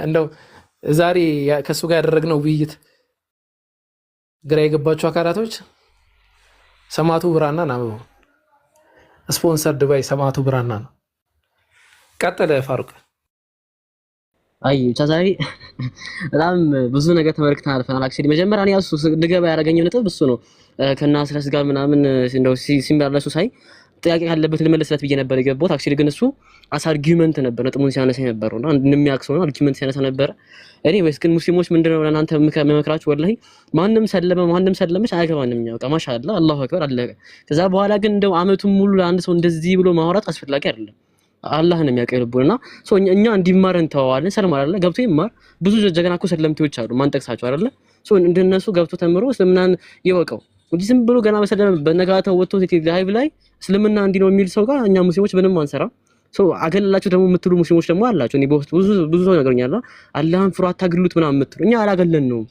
እንደው ዛሬ ከእሱ ጋር ያደረግነው ውይይት ግራ የገባቸው አካላቶች ሰማዕቱ ብራና ናበቡ ስፖንሰር ድባይ ሰማዕቱ ብራና ነው። ቀጠለ ፋሩቅ። አይ ብቻ ዛሬ በጣም ብዙ ነገር ተመልክተን አልፈናል። አክቹሊ መጀመሪያ እኔ እሱ ልገባ ያደረገኝ ነጥብ እሱ ነው። ከናስረስ ጋር ምናምን እንደው ሲመላለሱ ሳይ ጥያቄ ካለበት ልመለስለት ብዬ ነበር የገባሁት። አክቹሊ ግን እሱ አስ አርጊውመንት ነበር ነጥቡን ሲያነሳ ነበርና እንደሚያውቅ ሰው ነው አርጊውመንት ሲያነሳ ነበር። ኤኒዌይስ ግን ሙስሊሞች ምንድነው ለእናንተ መመክራችሁ ወላሂ ማንም ሰለመ ማንም ሰለመች አያገባንም። ያው ማሻአላህ አላሁ አክበር አለቀ። ከዛ በኋላ ግን እንደው አመቱን ሙሉ ለአንድ ሰው እንደዚህ ብሎ ማውራት አስፈላጊ አይደለም። አላህ ነው የሚያቀርቡና እኛ እንዲማረን ተዋዋለን። ሰልም አይደለ ገብቶ ይማር። ብዙ ጀግና እኮ ሰለምቴዎች አሉ ማንጠቅሳቸው አይደለ እንደነሱ ገብቶ ተምሮ እስልምናን ይወቀው እንጂ ዝም ብሎ ገና በሰለም በነጋታው ወጥቶ ላይቭ ላይ እስልምና እንዲህ ነው የሚል ሰው ጋር እኛ ሙስሊሞች ምንም አንሰራ። አገለላችሁ ደግሞ የምትሉ ሙስሊሞች ደግሞ አላችሁ። እኔ በውስጥ ብዙ ሰው ነገርኛል። አላህን ፍሩ አታግሉት ምናምን የምትሉ እኛ አላገለልነውም።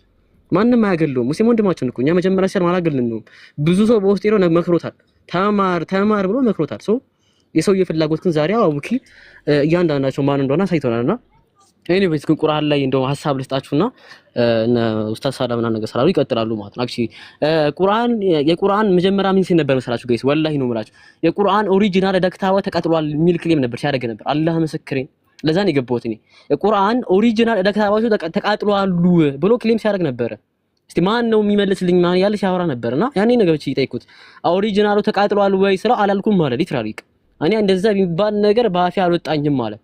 ማንም አያገለውም። ሙስሊም ወንድማችን እኮ እኛ መጀመሪያ ሲያል አላገለልነውም። ብዙ ሰው በውስጥ ይሮ መክሮታል። ተማር ብሎ መክሮታል። የሰውዬ ፍላጎት ግን ዛሬ አቡኪ እያንዳንዳቸው ማን እንደሆነ አሳይቶናልና ኤኒዌይስ ግን ቁርአን ላይ እንደው ሐሳብ ልስጣችሁና ኡስታዝ ሰላምና ነገር ሰላሉ ይቀጥላሉ ማለት ነው። አክቹሊ የቁርአን መጀመሪያ ምን ሲል ነበር መሰላችሁ ጋይስ? ወላሂ ነው የምላችሁ የቁርአን ኦሪጂናል ደክታዋ ተቃጥሏል የሚል ክሌም ነበር ሲያደርግ ነበር። አላህ ምስክሬን ለዛ ነው የገባሁት እኔ። የቁርአን ኦሪጂናል ደክታዋቹ ተቃጥሏሉ ብሎ ክሌም ሲያደርግ ነበር። እስቲ ማን ነው የሚመልስልኝ? ማን ያለ ሲያወራ ነበርና ያኔ ነገሮች ይጠይቁት ኦሪጂናሉ ተቃጥሏል ወይ ስለው አላልኩም ማለት ሊትራሊ እኔ እንደዛ የሚባል ነገር በአፌ አልወጣኝም ማለት።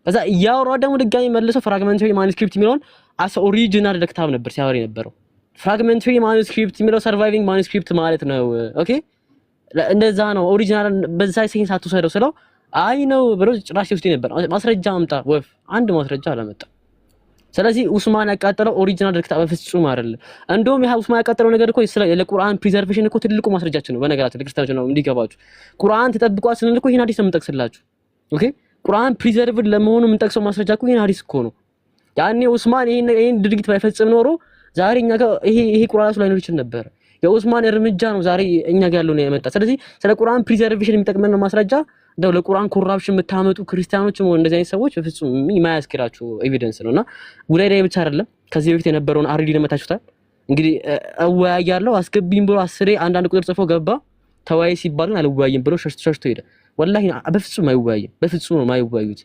ከዛ ያወራው ደግሞ ድጋሚ መልሶ ፍራግመንታሪ ማኑስክሪፕት የሚለውን አስ ኦሪጂናል ደክታብ ነበር ሲያወራ የነበረው። ፍራግመንታሪ ማኑስክሪፕት የሚለው ሰርቫይቪንግ ማኑስክሪፕት ማለት ነው። ኦኬ እንደዛ ነው። ኦሪጂናል በዛ ሴንስ አትወሰደው ስለው አይ ነው ብሎ ጭራሽ ውስጥ ነበር። ማስረጃ አምጣ ወፍ አንድ ማስረጃ አላመጣም። ስለዚህ ኡስማን ያቃጠለው ኦሪጂናል ደክታብ በፍጹም አይደለም። እንደውም ያ ኡስማን ያቃጠለው ነገር እኮ ለቁርአን ፕሪዘርቬሽን እኮ ትልቁ ማስረጃችን ነው። በነገራችን ለክርስቲያኖች ነው እንዲገባችሁ ቁርአን ተጠብቋል ስንል እኮ ይሄን ሐዲስ ነው የምንጠቅስላችሁ። ኦኬ ቁርአን ፕሪዘርቭድ ለመሆኑ የምንጠቅሰው ማስረጃ እኮ ይሄን ሐዲስ እኮ ነው። ያኔ ኡስማን ይሄን ድርጊት ባይፈጽም ኖሮ ዛሬ እኛ ጋር ይሄ ቁርአን ላይ ላይኖር ይችል ነበር። የኡስማን እርምጃ ነው ዛሬ እኛ ጋር ያለው ነው የመጣ። ስለዚህ ስለ ቁርአን ፕሪዘርቬሽን የሚጠቅመን ነው ማስረጃ። እንደው ለቁርአን ኮራፕሽን የምታመጡ ክርስቲያኖች ነው እንደዚህ አይነት ሰዎች በፍጹም የማያስከራችሁ ኤቪደንስ ነውና ጉዳይ ላይ ብቻ አይደለም። ከዚህ በፊት የነበረውን አርዲ ለመታችሁታል። እንግዲህ አወያያለሁ አስገቢኝ ብሎ አስሬ አንዳንድ ቁጥር ጽፎ ገባ። ተወያይ ሲባል ግን አልወያይም ብሎ ሸሽቶ ሄደ። ወላሂ በፍጹም አይወያይም። በፍጹም ነው የማይወያዩት።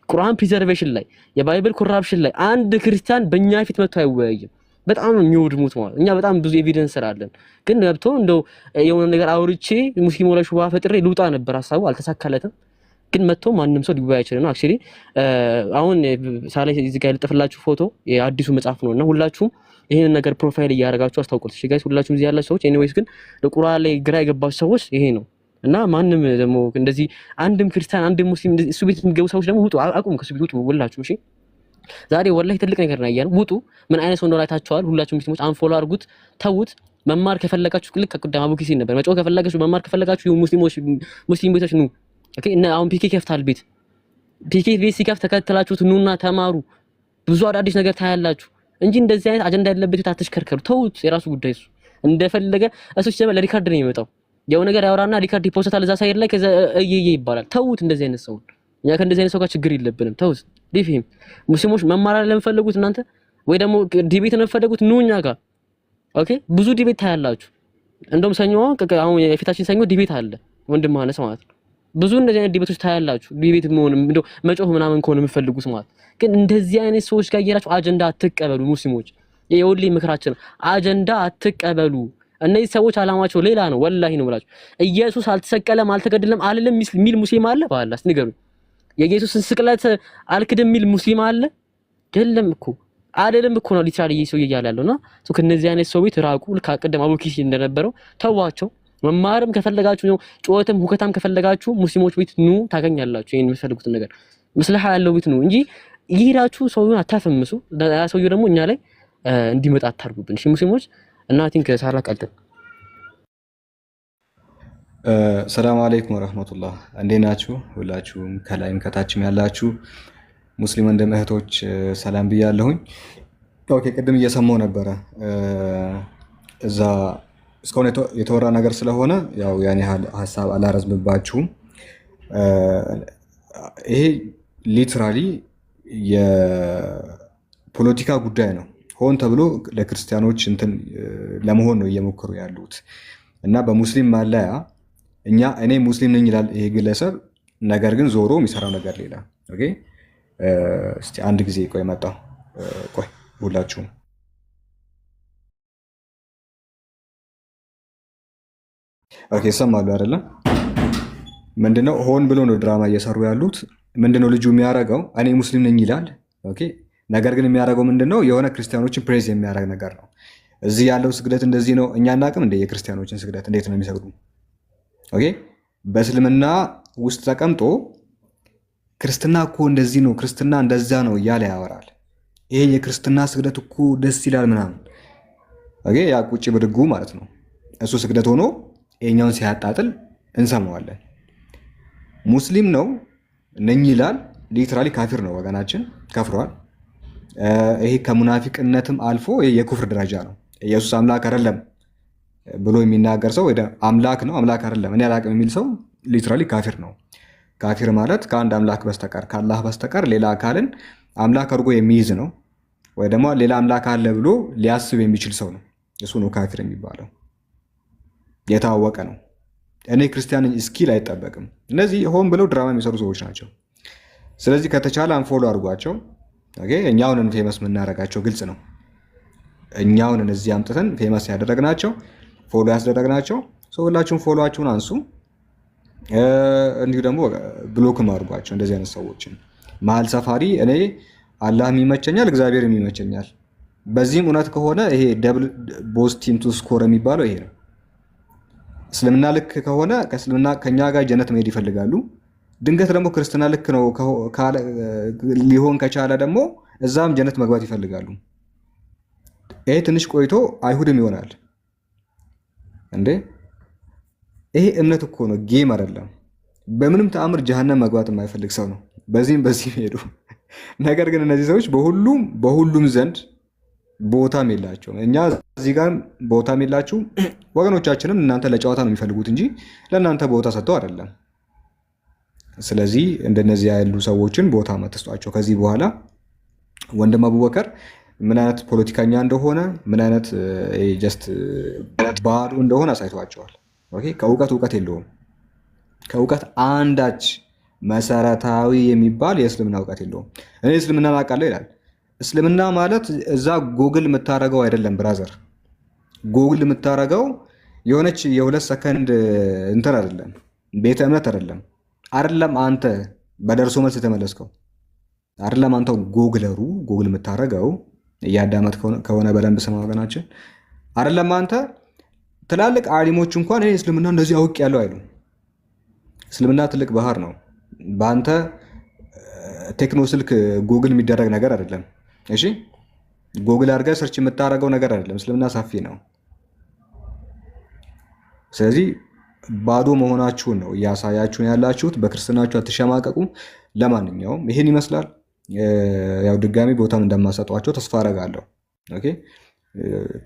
ቁርአን ፕሪዘርቬሽን ላይ የባይብል ኮራፕሽን ላይ አንድ ክርስቲያን በእኛ ፊት መጥቶ አይወያይም። በጣም ነው የሚወድሙት ማለት እኛ በጣም ብዙ ኤቪደንስ ስላለን። ግን ገብቶ እንደው የሆነ ነገር አውርቼ ሙስሊሙ ላይ ሹባ ፈጥሬ ልውጣ ነበር ሐሳቡ አልተሳካለትም። ግን መጥቶ ማንም ሰው ሊወያይ ይችላል ነው አክቹሊ አሁን ሳለ እዚህ ጋር ልጥፍላችሁ ፎቶ የአዲሱ መጽሐፍ ነውና ሁላችሁም ይሄን ነገር ፕሮፋይል እያደረጋችሁ አስተዋውቁት። እሺ ጋይስ ሁላችሁም እዚህ ያላችሁ ሰዎች ኤኒዌይስ ግን ለቁርአን ላይ ግራ የገባችሁ ሰዎች ይሄ ነው እና ማንም ደግሞ እንደዚህ አንድም ክርስቲያን አንድም ሙስሊም እሱ ቤት የሚገቡ ሰዎች ደግሞ ውጡ፣ አቁም ከሱ ቤት ውጡ ሁላችሁም። እሺ ዛሬ ወላሂ ትልቅ ነገር ነው ያያነው። ውጡ። ምን አይነት ሰው እንደሆነ አይታችኋል። ሁላችሁም ሙስሊሞች አንፎሎ አድርጉት፣ ተውት። መማር ከፈለጋችሁ ልክ ከቁዳማ አቡኪ ሲል ነበር መጮህ ከፈለጋችሁ መማር ከፈለጋችሁ ሙስሊም ቤቶች ኑ። ኦኬ እና አሁን ፒኬ ከፍታል ቤት ቤት ሲከፍት ተከትላችሁት ኑና ተማሩ። ብዙ አዳዲስ ነገር ታያላችሁ እንጂ እንደዚህ አይነት አጀንዳ ያለበት አትሽከርከሩ። ተውት፣ የራሱ ጉዳይ እሱ እንደፈለገ እሱ ሲጀመር ለሪካርድ ነው የሚመጣው። ያው ነገር ያወራና ሪካርድ ይፖስታል እዛ ሳይድ ላይ ከዛ እየየ ይባላል። ተውት እንደዚህ አይነት ሰው እኛ ከእንደዚህ አይነት ሰው ጋር ችግር የለብንም። ተውት ዲፊም ሙስሊሞች መማር ለምፈልጉት እናንተ ወይ ደግሞ ዲቤት ለምፈልጉት ኑ እኛ ጋር ኦኬ። ብዙ ዲቤት ታያላችሁ። እንደውም ሰኞ አሁን የፊታችን ሰኞ ዲቤት አለ ወንድም ማነስ ማለት ነው። ብዙ እንደዚህ አይነት ዲቤቶች ታያላችሁ። ዲቤት መሆን እንደው መጮህ ምናምን ከሆነ የምፈልጉት ማለት ግን እንደዚህ አይነት ሰዎች ጋር እየራችሁ አጀንዳ አትቀበሉ። ሙስሊሞች የወሊ ምክራችን አጀንዳ አትቀበሉ። እነዚህ ሰዎች አላማቸው ሌላ ነው። ወላሂ ነው ብላችሁ ኢየሱስ አልተሰቀለም አልተገደለም አልልም ሚል ሙስሊም አለ ባላስ ንገሩኝ። የኢየሱስን ስቅለት አልክድም ሚል ሙስሊም አለ? የለም እኮ አይደለም እኮ ነው ሊትራሊ ኢየሱስ እያለ ያለውና ከነዚህ አይነት ሰው ቤት ራቁ። ልክ አቀደም አቡኪሲ እንደነበረው ተዋቸው። መማርም ከፈለጋችሁ ነው ጮህተም ሁከታም ከፈለጋችሁ ሙስሊሞች ቤት ኑ ታገኛላችሁ። ይሄን የምትፈልጉትን ነገር መስለሃ ያለው ቤት ነው እንጂ ይሄዳችሁ ሰውዬውን አታፈምሱ። ያ ሰውዬው ደግሞ እኛ ላይ እንዲመጣ አታርጉብን። እሺ ሙስሊሞች እና ቲንክ ሳራ ቀጥል። ሰላም አለይኩም ወራህመቱላህ። እንዴት ናችሁ? ሁላችሁም ከላይም ከታችም ያላችሁ ሙስሊም ወንድም እህቶች ሰላም ብያለሁኝ። ኦኬ ቅድም እየሰማሁ ነበረ እዛ እስካሁን የተወራ ነገር ስለሆነ ያው ያን ያህል ሀሳብ አላረዝምባችሁም። ይሄ ሊትራሊ የፖለቲካ ጉዳይ ነው። ሆን ተብሎ ለክርስቲያኖች እንትን ለመሆን ነው እየሞከሩ ያሉት እና በሙስሊም ማለያ እኔ ሙስሊም ነኝ ይላል ይሄ ግለሰብ፣ ነገር ግን ዞሮ የሚሰራው ነገር ሌላ። ኦኬ እስቲ አንድ ጊዜ ቆይ መጣሁ። ቆይ ሁላችሁም ኦኬ ይሰማሉ አይደለም? ምንድነው ሆን ብሎ ነው ድራማ እየሰሩ ያሉት። ምንድነው ልጁ የሚያደርገው? እኔ ሙስሊም ነኝ ይላል። ኦኬ ነገር ግን የሚያደርገው ምንድነው? የሆነ ክርስቲያኖችን ፕሬዝ የሚያደርግ ነገር ነው። እዚህ ያለው ስግደት እንደዚህ ነው። እኛ እናቅም እንደ የክርስቲያኖችን ስግደት እንዴት ነው የሚሰግዱ? ኦኬ በእስልምና ውስጥ ተቀምጦ ክርስትና እኮ እንደዚህ ነው፣ ክርስትና እንደዛ ነው እያለ ያወራል። ይሄ የክርስትና ስግደት እኮ ደስ ይላል ምናምን። ኦኬ ያ ቁጭ ብድጉ ማለት ነው። እሱ ስግደት ሆኖ ይሄኛውን ሲያጣጥል እንሰማዋለን። ሙስሊም ነው ነኝ ይላል። ሊትራሊ ካፊር ነው ወገናችን፣ ከፍሯል። ይሄ ከሙናፊቅነትም አልፎ የኩፍር ደረጃ ነው። ኢየሱስ አምላክ አይደለም ብሎ የሚናገር ሰው አምላክ ነው አምላክ አይደለም እኔ አላቅም የሚል ሰው ሊትራሊ ካፊር ነው። ካፊር ማለት ከአንድ አምላክ በስተቀር ከአላህ በስተቀር ሌላ አካልን አምላክ አድርጎ የሚይዝ ነው፣ ወይ ደግሞ ሌላ አምላክ አለ ብሎ ሊያስብ የሚችል ሰው ነው። እሱ ነው ካፊር የሚባለው። የታወቀ ነው። እኔ ክርስቲያን ነኝ እስኪል አይጠበቅም። እነዚህ ሆን ብለው ድራማ የሚሰሩ ሰዎች ናቸው። ስለዚህ ከተቻለ አንፎሎ አድርጓቸው። እኛውንን ፌመስ የምናደርጋቸው ግልጽ ነው። እኛውንን እዚህ አምጥተን ፌመስ ያደረግናቸው ፎሎ ያስደረግናቸው። ሁላችሁም ፎሎዋችሁን አንሱ። እንዲሁ ደግሞ ብሎክም አድርጓቸው እንደዚህ አይነት ሰዎችን። መሀል ሰፋሪ እኔ አላህ የሚመቸኛል እግዚአብሔር የሚመቸኛል። በዚህም እውነት ከሆነ ይሄ ደብል ቦስቲም ቱ ስኮር የሚባለው ይሄ ነው። እስልምና ልክ ከሆነ ከእስልምና ከኛ ጋር ጀነት መሄድ ይፈልጋሉ። ድንገት ደግሞ ክርስትና ልክ ነው ሊሆን ከቻለ ደግሞ እዛም ጀነት መግባት ይፈልጋሉ። ይሄ ትንሽ ቆይቶ አይሁድም ይሆናል እንዴ! ይሄ እምነት እኮ ነው፣ ጌም አይደለም። በምንም ተአምር ጀሃነም መግባት የማይፈልግ ሰው ነው በዚህም ሄዱ። ነገር ግን እነዚህ ሰዎች በሁሉም ዘንድ ቦታም የላቸውም። እኛ እዚህ ጋር ቦታም የላችሁ ወገኖቻችንም እናንተ ለጨዋታ ነው የሚፈልጉት እንጂ ለእናንተ ቦታ ሰጥተው አይደለም። ስለዚህ እንደነዚህ ያሉ ሰዎችን ቦታ መተስጧቸው። ከዚህ በኋላ ወንድም አቡበከር ምን አይነት ፖለቲከኛ እንደሆነ ምን አይነት ጀስት ባዶ እንደሆነ አሳይቷቸዋል። ከእውቀት የለውም። ከእውቀት አንዳች መሰረታዊ የሚባል የእስልምና እውቀት የለውም። እኔ እስልምና አውቃለሁ ይላል። እስልምና ማለት እዛ ጎግል የምታረገው አይደለም ብራዘር። ጎግል የምታረገው የሆነች የ2 ሰከንድ እንትን አይደለም፣ ቤተ እምነት አይደለም። አንተ በደርሶ መልስ የተመለስከው አይደለም። አንተ ጎግል የምታረገው እያዳመጥ ከሆነ በደንብ ስማ ወገናችን። አይደለም አንተ ትላልቅ አሊሞች እንኳን እኔ እስልምና እንደዚህ አውቅ ያለው አይሉ። እስልምና ትልቅ ባህር ነው። በአንተ ቴክኖ ስልክ ጎግል የሚደረግ ነገር አይደለም። እሺ ጎግል አድርገህ ሰርች የምታደርገው ነገር አይደለም። እስልምና ሰፊ ነው። ስለዚህ ባዶ መሆናችሁን ነው እያሳያችሁን ያላችሁት። በክርስትናችሁ አትሸማቀቁ። ለማንኛውም ይሄን ይመስላል። ያው ድጋሚ ቦታም እንደማሰጧቸው ተስፋ አደርጋለሁ። ኦኬ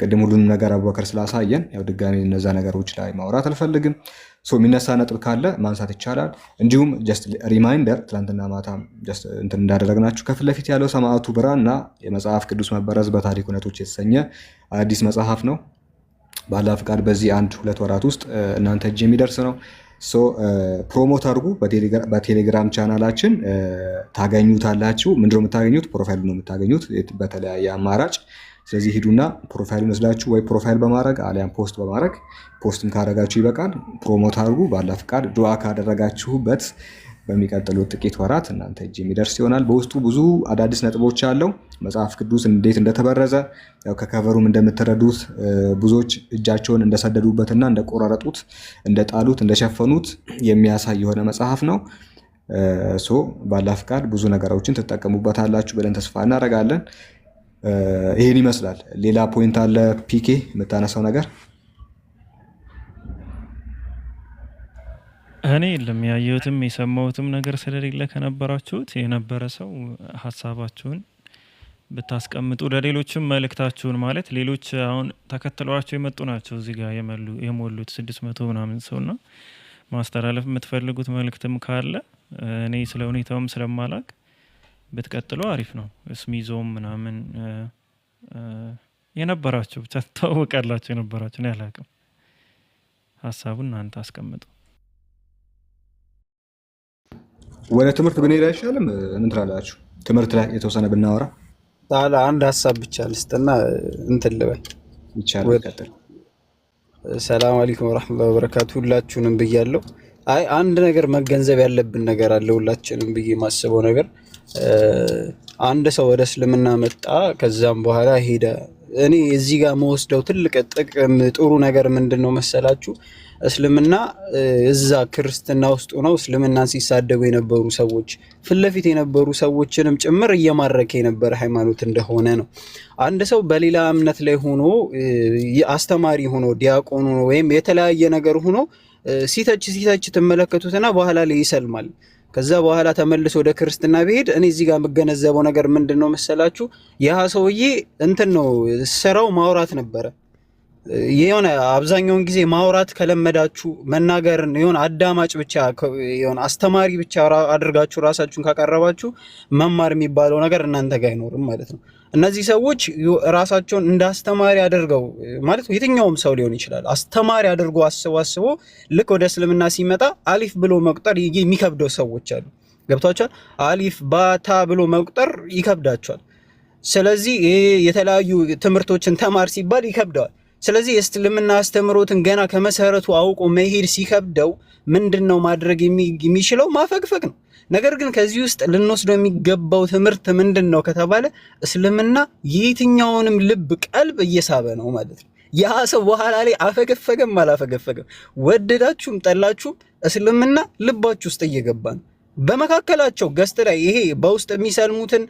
ቅድም ሁሉንም ነገር አቡበከር ስላሳየን ያው ድጋሚ እነዛ ነገሮች ላይ ማውራት አልፈልግም። የሚነሳ ነጥብ ካለ ማንሳት ይቻላል። እንዲሁም ጀስት ሪማይንደር ትላንትና ማታ እንትን እንዳደረግናችሁ ከፊት ለፊት ያለው ሰማዕቱ ብራና የመጽሐፍ ቅዱስ መበረዝ በታሪክ እውነቶች የተሰኘ አዲስ መጽሐፍ ነው። ባላ ፍቃድ በዚህ 1-2 ወራት ውስጥ እናንተ እጅ የሚደርስ ነው። ፕሮሞት አድርጉ። በቴሌግራም ቻናላችን ታገኙታላችሁ። ምንድነው የምታገኙት? ፕሮፋይሉ ነው የምታገኙት በተለያየ አማራጭ። ስለዚህ ሂዱና ፕሮፋይሉን ወስዳችሁ ወይ ፕሮፋይል በማድረግ አሊያም ፖስት በማድረግ ፖስትም ካደረጋችሁ ይበቃል። ፕሮሞት አድርጉ። ባላ ፍቃድ ዱዓ ካደረጋችሁበት በሚቀጥሉት ጥቂት ወራት እናንተ እጅ የሚደርስ ይሆናል። በውስጡ ብዙ አዳዲስ ነጥቦች አለው። መጽሐፍ ቅዱስ እንዴት እንደተበረዘ ያው ከከቨሩም እንደምትረዱት ብዙዎች እጃቸውን እንደሰደዱበትና እንደቆራረጡት፣ እንደጣሉት፣ እንደሸፈኑት የሚያሳይ የሆነ መጽሐፍ ነው። ባላ ፍቃድ ብዙ ነገሮችን ትጠቀሙበታላችሁ ብለን ተስፋ እናደርጋለን። ይሄን ይመስላል። ሌላ ፖይንት አለ ፒኬ የምታነሳው ነገር? እኔ የለም ያየሁትም የሰማሁትም ነገር ስለሌለ ከነበራችሁት የነበረ ሰው ሀሳባችሁን ብታስቀምጡ ለሌሎችም መልእክታችሁን ማለት ሌሎች አሁን ተከትለዋቸው የመጡ ናቸው እዚህ ጋር የሞሉት 600 ምናምን ሰውና ማስተላለፍ የምትፈልጉት መልእክትም ካለ እኔ ስለ ሁኔታውም ስለማላቅ ብትቀጥሉ አሪፍ ነው። ስሚዞም ምናምን የነበራችሁ ብቻ ታወቃላችሁ የነበራችሁ ነው ያላቅም ሀሳቡን እናንተ አስቀምጡ። ወደ ትምህርት ብንሄድ አይሻልም? ምን ትላላችሁ? ትምህርት ላይ የተወሰነ ብናወራ ታላ አንድ ሀሳብ ብቻ ልስጥና እንትን ልበል ይቻላል። ቀጥል። ሰላም አለይኩም ወራህመቱላሂ ወበረካቱ። ሁላችሁንም ብያለሁ። አይ አንድ ነገር መገንዘብ ያለብን ነገር አለ። ሁላችንም ብዬ ማስበው ነገር አንድ ሰው ወደ እስልምና መጣ፣ ከዛም በኋላ ሄደ። እኔ እዚህ ጋር መወስደው ትልቅ ጥቅም ጥሩ ነገር ምንድነው መሰላችሁ? እስልምና እዛ ክርስትና ውስጥ ሆነው እስልምናን ሲሳደቡ የነበሩ ሰዎች ፊት ለፊት የነበሩ ሰዎችንም ጭምር እየማረከ የነበረ ሃይማኖት እንደሆነ ነው። አንድ ሰው በሌላ እምነት ላይ ሆኖ አስተማሪ ሆኖ ዲያቆን ሆኖ ወይም የተለያየ ነገር ሆኖ ሲተች ትመለከቱትና በኋላ ላይ ይሰልማል። ከዛ በኋላ ተመልሶ ወደ ክርስትና ቢሄድ እኔ እዚህ ጋር የምገነዘበው ነገር ምንድነው መሰላችሁ? ያ ሰውዬ እንትን ነው ስራው ማውራት ነበረ። የሆነ አብዛኛውን ጊዜ ማውራት ከለመዳችሁ መናገርን የሆነ አዳማጭ ብቻ የሆነ አስተማሪ ብቻ አድርጋችሁ ራሳችሁን ካቀረባችሁ መማር የሚባለው ነገር እናንተ ጋር አይኖርም ማለት ነው። እነዚህ ሰዎች ራሳቸውን እንደ አስተማሪ አድርገው ማለት የትኛውም ሰው ሊሆን ይችላል አስተማሪ አድርጎ አስቦ ልክ ወደ እስልምና ሲመጣ አሊፍ ብሎ መቁጠር የሚከብደው ሰዎች አሉ። ገብቷቸዋል? አሊፍ ባታ ብሎ መቁጠር ይከብዳቸዋል። ስለዚህ የተለያዩ ትምህርቶችን ተማር ሲባል ይከብደዋል። ስለዚህ የእስልምና አስተምሮትን ገና ከመሰረቱ አውቆ መሄድ ሲከብደው ምንድነው ማድረግ የሚችለው? ማፈግፈግ ነው። ነገር ግን ከዚህ ውስጥ ልንወስደው የሚገባው ትምህርት ምንድነው ከተባለ እስልምና የትኛውንም ልብ ቀልብ እየሳበ ነው ማለት ነው። ያ ሰው በኋላ ላይ አፈገፈገም አላፈገፈገም ወደዳችሁም ጠላችሁም እስልምና ልባችሁ ውስጥ እየገባ ነው። በመካከላቸው ገስት ላይ ይሄ በውስጥ የሚሰልሙትን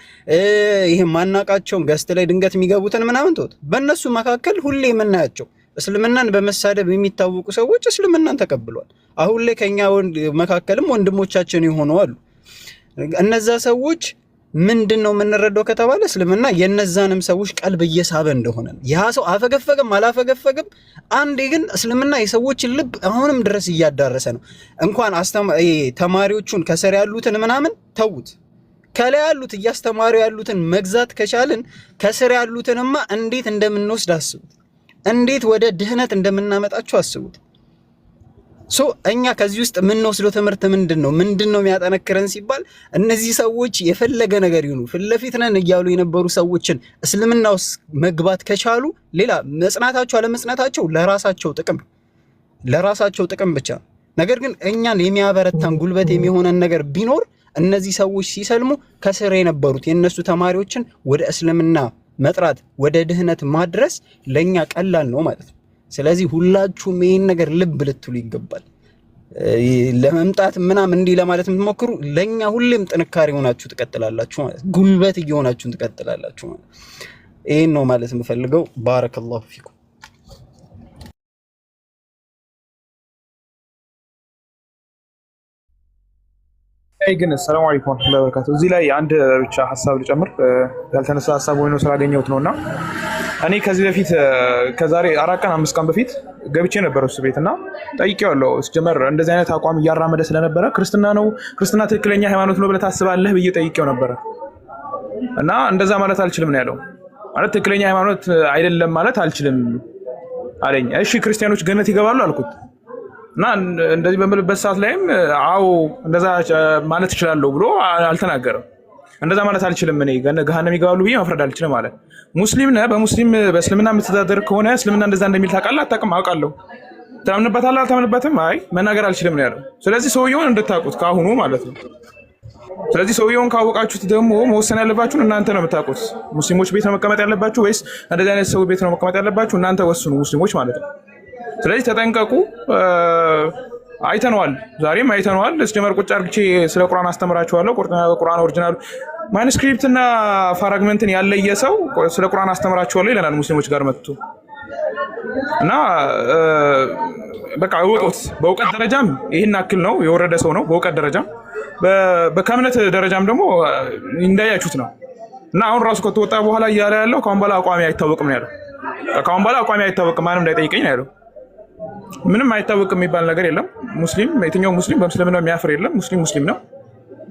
ይሄ ማናቃቸውን ገስት ላይ ድንገት የሚገቡትን ምናምን ተውት። በእነሱ መካከል ሁሌ የምናያቸው እስልምናን በመሳደብ የሚታወቁ ሰዎች እስልምናን ተቀብሏል። አሁን ላይ ከኛ መካከልም ወንድሞቻችን የሆኑ አሉ። እነዛ ሰዎች ምንድነው የምንረዳው ከተባለ እስልምና የነዛንም ሰዎች ቀልብ እየሳበ እንደሆነ ነው። ያ ሰው አፈገፈገም አላፈገፈገም አንዴ ግን እስልምና የሰዎችን ልብ አሁንም ድረስ እያዳረሰ ነው። እንኳን ተማሪዎቹን ከስር ያሉትን ምናምን ተውት፣ ከላይ ያሉት እያስተማሩ ያሉትን መግዛት ከቻልን ከስር ያሉትንማ እንዴት እንደምንወስድ አስቡት። እንዴት ወደ ድህነት እንደምናመጣቸው አስቡት። እኛ ከዚህ ውስጥ የምንወስደው ትምህርት ምንድነው የሚያጠነክረን ሲባል እነዚህ ሰዎች የፈለገ ነገር ይሁኑ ፊት ለፊት ነን እያሉ የነበሩ ሰዎችን እስልምና ውስጥ መግባት ከቻሉ ሌላ መጽናታቸው አለመጽናታቸው ለራሳቸው ጥቅም ብቻ። ነገር ግን እኛን የሚያበረታን ጉልበት የሚሆነን ነገር ቢኖር እነዚህ ሰዎች ሲሰልሙ ከስር የነበሩት የነሱ ተማሪዎችን ወደ እስልምና መጥራት ወደ ድህነት ማድረስ ለኛ ቀላል ነው ማለት ነው። ስለዚህ ሁላችሁም ይሄን ነገር ልብ ልትሉ ይገባል። ለመምጣት ምናምን እንዲህ ለማለት የምትሞክሩ ለኛ ሁሌም ጥንካሬ ሆናችሁ ትቀጥላላችሁ ማለት ጉልበት እየሆናችሁ ትቀጥላላችሁ ማለት ይሄን ነው ማለት የምፈልገው። ባረከላሁ ፊኩም። ግን ሰላም አለይኩም ወራህመቱላሂ ወበረካቱ። እዚህ ላይ አንድ ብቻ ሀሳብ ልጨምር፣ ያልተነሳ ሀሳብ ሆኖ ስላገኘሁት ነውና እኔ ከዚህ በፊት ከዛሬ 4 ቀን 5 ቀን በፊት ገብቼ ነበር እሱ ቤትና ጠይቄዋለሁ። ሲጀመር እንደዚህ አይነት አቋም እያራመደ ስለነበረ ክርስትና ትክክለኛ ሃይማኖት ነው ብለህ ታስባለህ ብዬ ጠይቄው ነበረ እና እንደዛ ማለት አልችልም ነው ያለው። ማለት ትክክለኛ ሃይማኖት አይደለም ማለት አልችልም አለኝ። እሺ ክርስቲያኖች ገነት ይገባሉ አልኩት እና እንደዚህ በምልበት ሰዓት ላይም አዎ እንደዛ ማለት እችላለሁ ብሎ አልተናገረም። እንደዛ ማለት አልችልም እኔ ገሃነም ይገባሉ ብዬ መፍረድ አልችልም ማለት ሙስሊም ነህ በእስልምና የምትተዳደር ከሆነ እስልምና እንደዛ እንደሚል ታውቃለህ አታውቅም? አውቃለሁ። ታምንበታለህ አልታምንበትም? አይ መናገር አልችልም ነው ያለው። ስለዚህ ሰውየውን እንድታውቁት ካሁኑ ማለት ነው። ስለዚህ ሰውየውን ካወቃችሁት ደግሞ መወሰን ያለባችሁን እናንተ ነው የምታውቁት። ሙስሊሞች ቤት ነው መቀመጥ ያለባችሁ ወይስ እንደዚህ አይነት ሰው ቤት ነው መቀመጥ ያለባችሁ? እናንተ ወስኑ ሙስሊሞች ማለት ነው። ስለዚህ ተጠንቀቁ። አይተነዋል፣ ዛሬም አይተነዋል። እስጀመር ቁጭ አርግቼ ስለ ቁርአን አስተምራችኋለሁ። ቁርአን ኦሪጂናል ማኑስክሪፕት እና ፍራግመንትን ያለየ ሰው ስለ ቁርአን አስተምራችኋለሁ ይለናል ሙስሊሞች ጋር መጥቶ እና በቃ እወቁት። በእውቀት ደረጃም ይህን አክል ነው የወረደ ሰው ነው በእውቀት ደረጃም፣ በከእምነት ደረጃም ደግሞ እንዳያችሁት ነው። እና አሁን ራሱ ከተወጣ በኋላ እያለ ያለው ከአሁን በኋላ አቋሚ አይታወቅም ነው ያለው። ከአሁን በኋላ አቋሚ አይታወቅም ማንም እንዳይጠይቀኝ ነው ያለው። ምንም አይታወቅም የሚባል ነገር የለም። ሙስሊም የትኛው ሙስሊም በእስልምና የሚያፍር የለም። ሙስሊም ነው።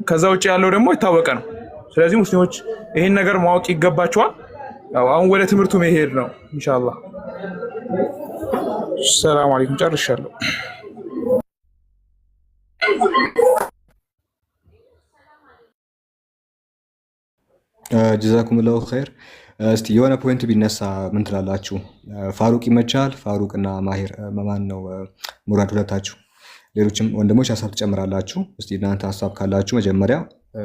ከዛ ውጭ ያለው ደግሞ የታወቀ ነው። ስለዚህ ሙስሊሞች ይህን ነገር ማወቅ ይገባቸዋል። አሁን ወደ ትምህርቱ መሄድ ነው ኢንሻአላህ። ሰላም አለይኩም ጨርሻለሁ። ጀዛኩምላሁ ኸይር። እስቲ የሆነ ፖይንት ቢነሳ ምን ትላላችሁ? ፋሩቅ ይመቻል? ፋሩቅ እና ማሂር ማን ነው? ሙራድ ሁለታችሁ፣ ሌሎችም ወንድሞች ሀሳብ ትጨምራላችሁ። እስቲ እናንተ ሀሳብ ካላችሁ መጀመሪያ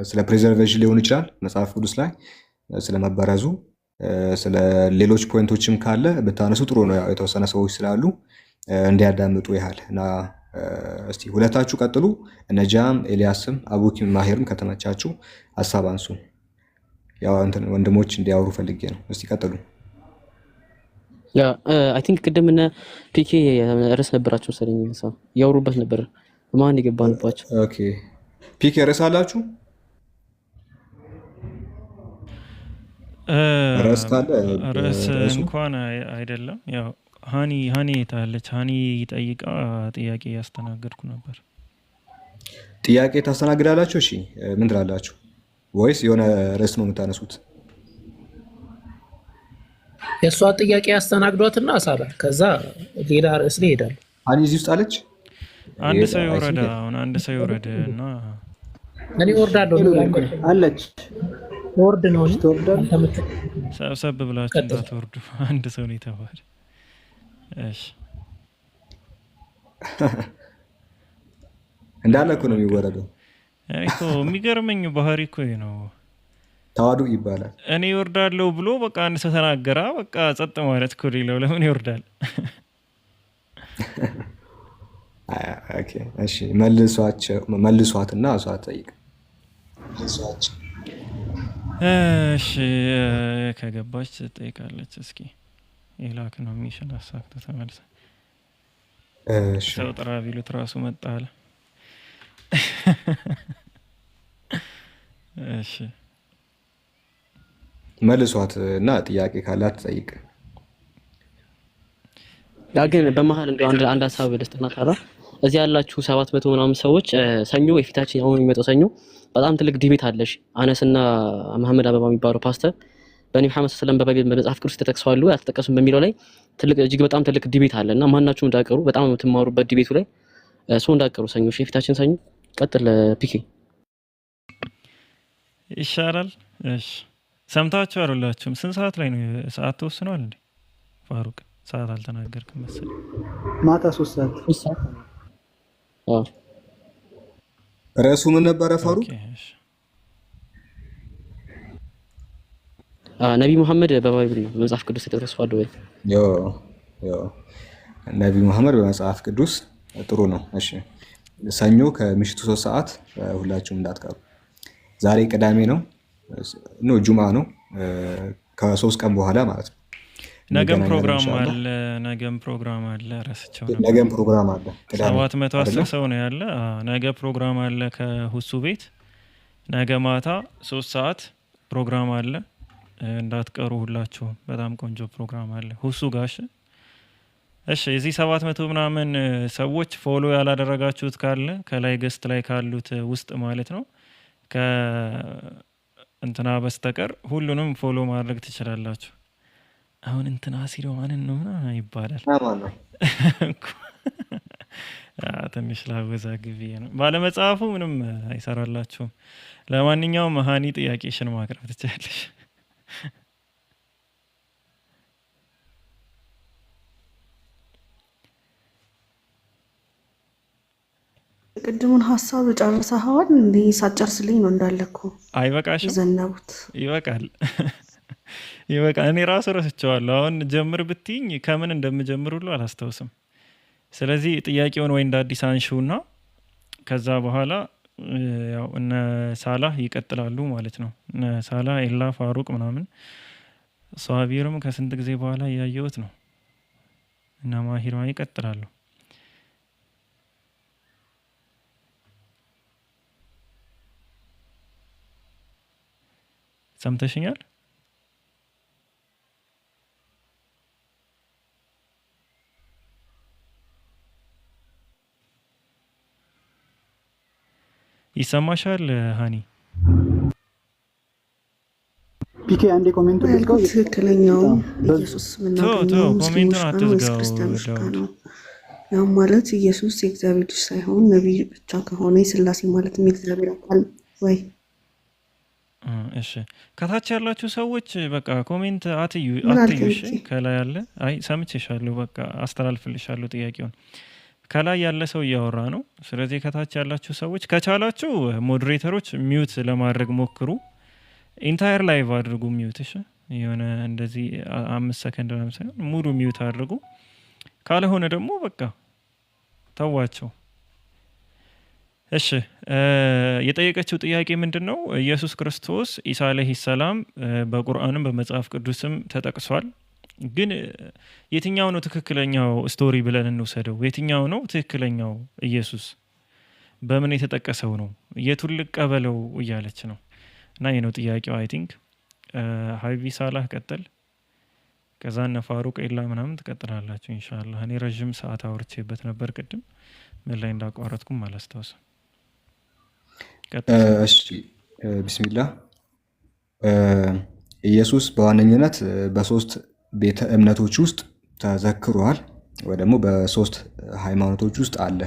ስለ ፕሬዘርቬሽን ሊሆን ይችላል መጽሐፍ ቅዱስ ላይ ስለመበረዙ፣ ስለ ሌሎች ፖይንቶችም ካለ ብታነሱ ጥሩ ነው። ያው የተወሰነ ሰዎች ስላሉ እንዲያዳምጡ ያህል እና እስቲ ሁለታችሁ ቀጥሉ። ነጃም፣ ኤልያስም፣ አቡኪም ማሂርም ከተመቻችሁ ሀሳብ አንሱ። ያው እንትን ወንድሞች እንዲያወሩ ፈልጌ ነው። እስቲ ቀጥሉ። ያ አይ ቲንክ ቅድም እነ ፒኬ ርዕስ ነበራቸው መሰለኝ ሰው ያወሩበት ነበር። ማን ይገባንባቸው? ኦኬ ፒኬ ርዕስ አላችሁ? ርዕስ ካለ ርዕስ እንኳን አይደለም። ያው ሃኒ ታለች። ሃኒ ጠይቃ ጥያቄ ያስተናገድኩ ነበር። ጥያቄ ታስተናግዳላችሁ? እሺ ምን ትላላችሁ? ወይስ የሆነ ርዕስ ነው የምታነሱት? የእሷ ጥያቄ ያስተናግዷትና ሳላ ከዛ ሌላ ርዕስ ላይ ይሄዳሉ። ሃኒ እዚህ ውስጥ አለች? አንድ ሰው ይወረድ። አሁን አንድ ሰው ይወረድ እና እኔ ወርዳለሁ አለች። ወርድ ነው ተወርዳል። ሰብሰብ ብላችሁ እንዳትወርዱ። አንድ ሰው ነው የተባለ። እሺ እንዳለ እኮ ነው የሚወረደው። እኮ የሚገርመኝ ባህሪ እኮ ነው። ተዋዱ ይባላል። እኔ ይወርዳለሁ ብሎ በቃ አንድ ሰው ተናገራ፣ በቃ ጸጥ ማለት እኮ ሌላው ለምን ይወርዳል? ኦኬ እሺ መልሷትና እሷ ጠይቅ። እሺ ከገባች ትጠይቃለች። እስኪ የላክ ነው ሚሽን አሳክቶ ተመልሰ ሰው ጥራ ቢሉት ራሱ መጣ አለ። እሺ መልሷት እና ጥያቄ ካላት ጠይቅ። ግን በመሀል እንደው አንድ ሀሳብ ልስጥና ታራ እዚህ ያላችሁ 700 ምናምን ሰዎች ሰኞ የፊታችን አሁን የሚመጣው ሰኞ በጣም ትልቅ ዲቤት አለሽ። አነስና መሐመድ አበባ የሚባለው ፓስተር በነብዩ መሐመድ ሰለላሁ ዐለይሂ ወሰለም በመጽሐፍ ቅዱስ ተጠቅሰዋል ወይ አልተጠቀሱም በሚለው ላይ እጅግ በጣም ትልቅ ዲቤት አለና ማናችሁ እንዳቀሩ በጣም የምትማሩበት ዲቤቱ ላይ ሰው እንዳቀሩ ሰኞ የፊታችን ሰኞ ቀጥል ፒኬ ይሻላል። እሺ ሰምታችሁ አይደላችሁም? ስንት ሰዓት ላይ ነው? ሰዓት ተወስኗል እንዴ? ፋሩቅ ሰዓት አልተናገርክም መሰለኝ። ማታ 3 ሰዓት። ርዕሱ ምን ነበረ ፋሩቅ? ነብዩ መሐመድ በባይብል ነው በመጽሐፍ ቅዱስ ተጠቅሷል ወይ? ነብዩ መሐመድ በመጽሐፍ ቅዱስ ጥሩ ነው። እሺ ሰኞ ከምሽቱ 3 ሰዓት ሁላችሁም እንዳትቀሩ። ዛሬ ቅዳሜ ነው ጁማ ነው። ከ3 ቀን በኋላ ማለት ነው። ነገም ፕሮግራም አለ። ረስቸው ነበር። ነገም ፕሮግራም አለ። 710 ሰው ነው ያለ። ነገ ፕሮግራም አለ ከሁሱ ቤት። ነገ ማታ 3 ሰዓት ፕሮግራም አለ። እንዳትቀሩ ሁላችሁም። በጣም ቆንጆ ፕሮግራም አለ ሁሱ ጋሽ። እሺ እዚህ 700 ምናምን ሰዎች ፎሎ ያላደረጋችሁት ካለ ከላይ ገስት ላይ ካሉት ውስጥ ማለት ነው እንትና በስተቀር ሁሉንም ፎሎ ማድረግ ትችላላችሁ። አሁን እንትና ሲሮ ማንን ነው ምናምን ይባላል። ትንሽ ላወዛግብ ነው። ባለመጽሐፉ ምንም አይሰራላችሁም። ለማንኛውም ሃኒ ጥያቄሽን ማቅረብ ትችላለሽ። ቅድሙን ሀሳብ ጨርሰኸዋል እንዴ? ሳትጨርስልኝ ነው እንዳለኩ። አይበቃሽም? ዘነቡት ይበቃል። ይበቃል። እኔ ራሱ ረስቸዋለሁ። አሁን ጀምር ብትይኝ ከምን እንደምጀምር ሁሉ አላስታውስም። ስለዚህ ጥያቄውን ወይ እንደ አዲስ አንሺውና ከዛ በኋላ ያው እነ ሳላህ ይቀጥላሉ ማለት ነው። እነ ሳላህ፣ ኤላ፣ ፋሩቅ ምናምን ሷቢርም ከስንት ጊዜ በኋላ እያየሁት ነው። እና ማሂርማ ይቀጥላሉ። ሰምተሽኛል? ይሰማሻል ሃኒ? ፒኬ አንዴ ኮሜንት ልትቀው ትክክለኛው ኢየሱስ የምናገኘው ሙስሊሞች ጋር ነው ወይስ ክርስቲያኖች ጋር ነው? ያም ማለት ኢየሱስ የእግዚአብሔር ልጅ ሳይሆን ነቢይ ብቻ ከሆነ የስላሴ ማለት የእግዚአብሔር አካል ወይ? እሺ ከታች ያላችሁ ሰዎች በቃ ኮሜንት አትዩ። እሺ ከላይ ያለ አይ ሰምቼሻለሁ፣ በቃ አስተላልፍልሻለሁ ጥያቄውን። ከላይ ያለ ሰው እያወራ ነው። ስለዚህ ከታች ያላችሁ ሰዎች ከቻላችሁ ሞዴሬተሮች ሚዩት ለማድረግ ሞክሩ። ኢንታየር ላይቭ አድርጉ ሚዩት። እሺ የሆነ እንደዚህ 5 ሰከንድ ምናምን ሳይሆን ሙሉ ሚዩት አድርጉ። ካልሆነ ደግሞ በቃ ተዋቸው። እሺ የጠየቀችው ጥያቄ ምንድን ነው? ኢየሱስ ክርስቶስ ኢሳ አለይሂ ሰላም በቁርአንም በመጽሐፍ ቅዱስም ተጠቅሷል። ግን የትኛው ነው ትክክለኛው ስቶሪ ብለን እንውሰደው? የትኛው ነው ትክክለኛው ኢየሱስ? በምን የተጠቀሰው ነው? የቱን ልቀበለው እያለች ነው። እና ይህ ነው ጥያቄው። አይ ቲንክ ሀይቢ ሳላህ ቀጥል፣ ከዛ እነ ፋሩቅ ኤላ ምናምን ትቀጥላላችሁ ኢንሻአላህ። እኔ ረዥም ሰዓት አውርቼበት ነበር ቅድም፣ ምን ላይ እንዳቋረጥኩም አላስታውስም። እሺ ቢስሚላህ። ኢየሱስ በዋነኝነት በሶስት ቤተ እምነቶች ውስጥ ተዘክሯል፣ ወይ ደግሞ በሶስት ሃይማኖቶች ውስጥ አለ።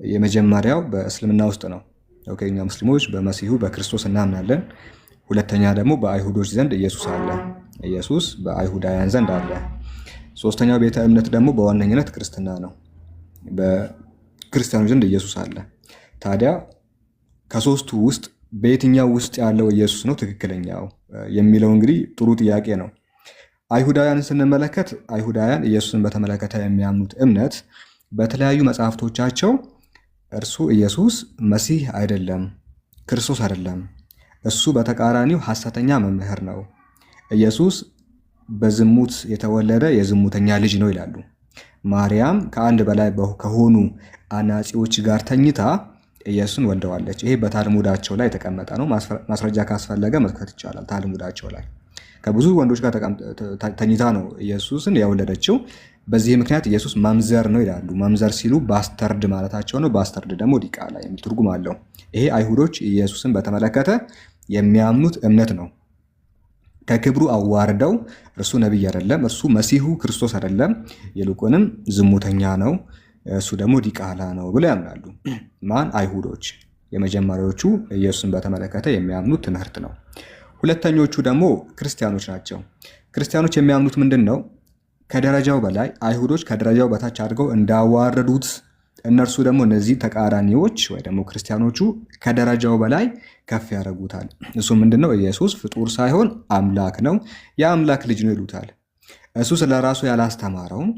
የመጀመሪያው በእስልምና ውስጥ ነው። ኦኬ፣ እኛ ሙስሊሞች በመሲሁ በክርስቶስ እናምናለን። ሁለተኛ ደግሞ በአይሁዶች ዘንድ ኢየሱስ አለ፣ ኢየሱስ በአይሁዳውያን ዘንድ አለ። ሶስተኛው ቤተ እምነት ደግሞ በዋነኝነት ክርስትና ነው፣ በክርስቲያኖች ዘንድ ኢየሱስ አለ። ታዲያ ከሶስቱ ውስጥ በየትኛው ውስጥ ያለው ኢየሱስ ነው ትክክለኛው የሚለው እንግዲህ ጥሩ ጥያቄ ነው። አይሁዳውያንን ስንመለከት አይሁዳውያን ኢየሱስን በተመለከተ የሚያምኑት እምነት በተለያዩ መጽሐፍቶቻቸው እርሱ ኢየሱስ መሲህ አይደለም፣ ክርስቶስ አይደለም፣ እሱ በተቃራኒው ሐሰተኛ መምህር ነው፣ ኢየሱስ በዝሙት የተወለደ የዝሙተኛ ልጅ ነው ይላሉ። ማርያም ከአንድ በላይ ከሆኑ አናጺዎች ጋር ተኝታ ኢየሱስን ወልደዋለች። ይሄ በታልሙዳቸው ላይ የተቀመጠ ነው። ማስረጃ ካስፈለገ መጥቀስ ይቻላል። ታልሙዳቸው ላይ ከብዙ ወንዶች ጋር ተኝታ ነው ኢየሱስን የወለደችው። በዚህ ምክንያት ኢየሱስ መምዘር ነው ይላሉ። መምዘር ሲሉ ባስተርድ ማለታቸው ነው። ባስተርድ ደግሞ ዲቃላ የሚል ትርጉም አለው። ይሄ አይሁዶች ኢየሱስን በተመለከተ የሚያምኑት እምነት ነው። ከክብሩ አዋርደው እርሱ ነቢይ አይደለም፣ እርሱ መሲሁ ክርስቶስ አይደለም፣ ይልቁንም ዝሙተኛ ነው፣ እሱ ደግሞ ዲቃላ ነው ብለው ያምናሉ። ማን? አይሁዶች። የመጀመሪያዎቹ ኢየሱስን በተመለከተ የሚያምኑት ትምህርት ነው። ሁለተኞቹ ደግሞ ክርስቲያኖች ናቸው። ክርስቲያኖች የሚያምኑት ምንድን ነው? ከደረጃው በላይ አይሁዶች ከደረጃው በታች አድርገው እንዳዋረዱት እነርሱ ደግሞ እነዚህ ተቃራኒዎች ወይ ደግሞ ክርስቲያኖቹ ከደረጃው በላይ ከፍ ያደርጉታል። እሱ ምንድነው? ኢየሱስ ፍጡር ሳይሆን አምላክ ነው፣ የአምላክ ልጅ ነው ይሉታል። እሱ ስለ ራሱ ያላስተማረውን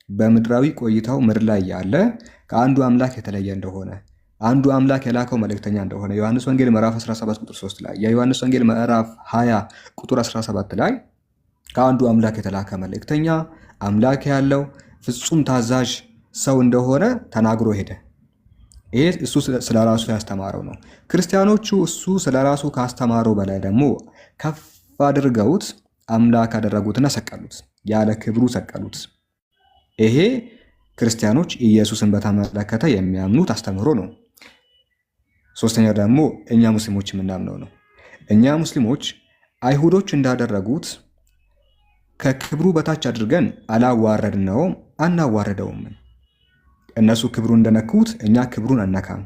በምድራዊ ቆይታው ምድር ላይ ያለ ከአንዱ አምላክ የተለየ እንደሆነ፣ አንዱ አምላክ የላከው መልእክተኛ እንደሆነ ዮሐንስ ወንጌል ምዕራፍ 17 ቁጥር 3 ላይ፣ የዮሐንስ ወንጌል ምዕራፍ 20 ቁጥር 17 ላይ ከአንዱ አምላክ የተላከ መልእክተኛ አምላክ ያለው ፍጹም ታዛዥ ሰው እንደሆነ ተናግሮ ሄደ። ይሄ እሱ ስለ ራሱ ያስተማረው ነው። ክርስቲያኖቹ እሱ ስለ ራሱ ካስተማረው በላይ ደግሞ ከፍ አድርገውት አምላክ አደረጉትና ሰቀሉት፣ ያለ ክብሩ ሰቀሉት። ይሄ ክርስቲያኖች ኢየሱስን በተመለከተ የሚያምኑት አስተምህሮ ነው። ሶስተኛው ደግሞ እኛ ሙስሊሞች የምናምነው ነው። እኛ ሙስሊሞች አይሁዶች እንዳደረጉት ከክብሩ በታች አድርገን አላዋረድነውም፣ አናዋረደውም። እነሱ ክብሩን እንደነኩት እኛ ክብሩን አነካም።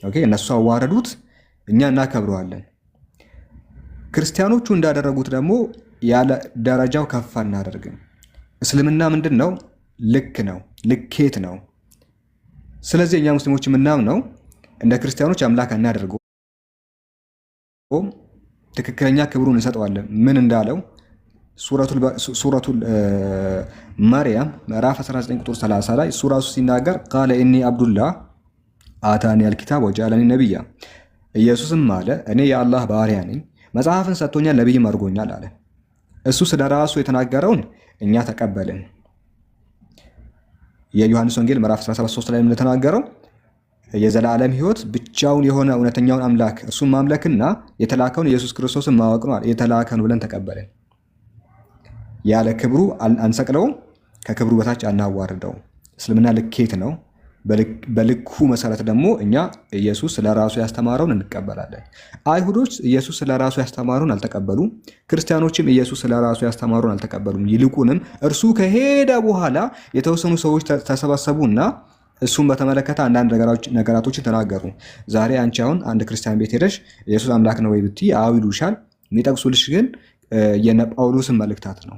ኦኬ፣ እነሱ አዋረዱት፣ እኛ እናከብረዋለን። ክርስቲያኖቹ እንዳደረጉት ደግሞ ያለ ደረጃው ከፍ አናደርግም። እስልምና ምንድን ነው? ልክ ነው፣ ልኬት ነው። ስለዚህ እኛ ሙስሊሞች የምናምነው እንደ ክርስቲያኖች አምላክ አናደርገው፣ ትክክለኛ ክብሩን እንሰጠዋለን። ምን እንዳለው ሱረቱል መርያም ምዕራፍ 19 ቁጥር 30 ላይ እሱ ራሱ ሲናገር ቃለ ኢኒ አብዱላህ አታኒ አልኪታብ ወጀዐለኒ ነቢያ፣ ኢየሱስም አለ እኔ የአላህ ባሪያ ነኝ፣ መጽሐፍን ሰጥቶኛል፣ ነቢይም አድርጎኛል አለ። እሱ ስለ ራሱ የተናገረውን እኛ ተቀበልን። የዮሐንስ ወንጌል ምዕራፍ 17 ላይ እንደተናገረው የዘላለም ሕይወት ብቻውን የሆነ እውነተኛውን አምላክ እሱን ማምለክና የተላከውን ኢየሱስ ክርስቶስን ማወቅ ነው። የተላከን ብለን ተቀበልን። ያለ ክብሩ አንሰቅለውም፣ ከክብሩ በታች አናዋርደውም። እስልምና ልኬት ነው፣ በልኩ መሰረት ደግሞ እኛ ኢየሱስ ስለራሱ ያስተማረውን እንቀበላለን። አይሁዶች ኢየሱስ ስለራሱ ያስተማረውን አልተቀበሉም። ክርስቲያኖችም ኢየሱስ ስለራሱ ያስተማረውን አልተቀበሉም። ይልቁንም እርሱ ከሄደ በኋላ የተወሰኑ ሰዎች ተሰባሰቡና እሱን በተመለከተ አንዳንድ ነገራቶችን ተናገሩ። ዛሬ አንቺ አሁን አንድ ክርስቲያን ቤት ሄደሽ ኢየሱስ አምላክ ነው ወይ ብትይ አዎ ይሉሻል። የሚጠቅሱልሽ ግን የነ ጳውሎስን መልእክታት ነው።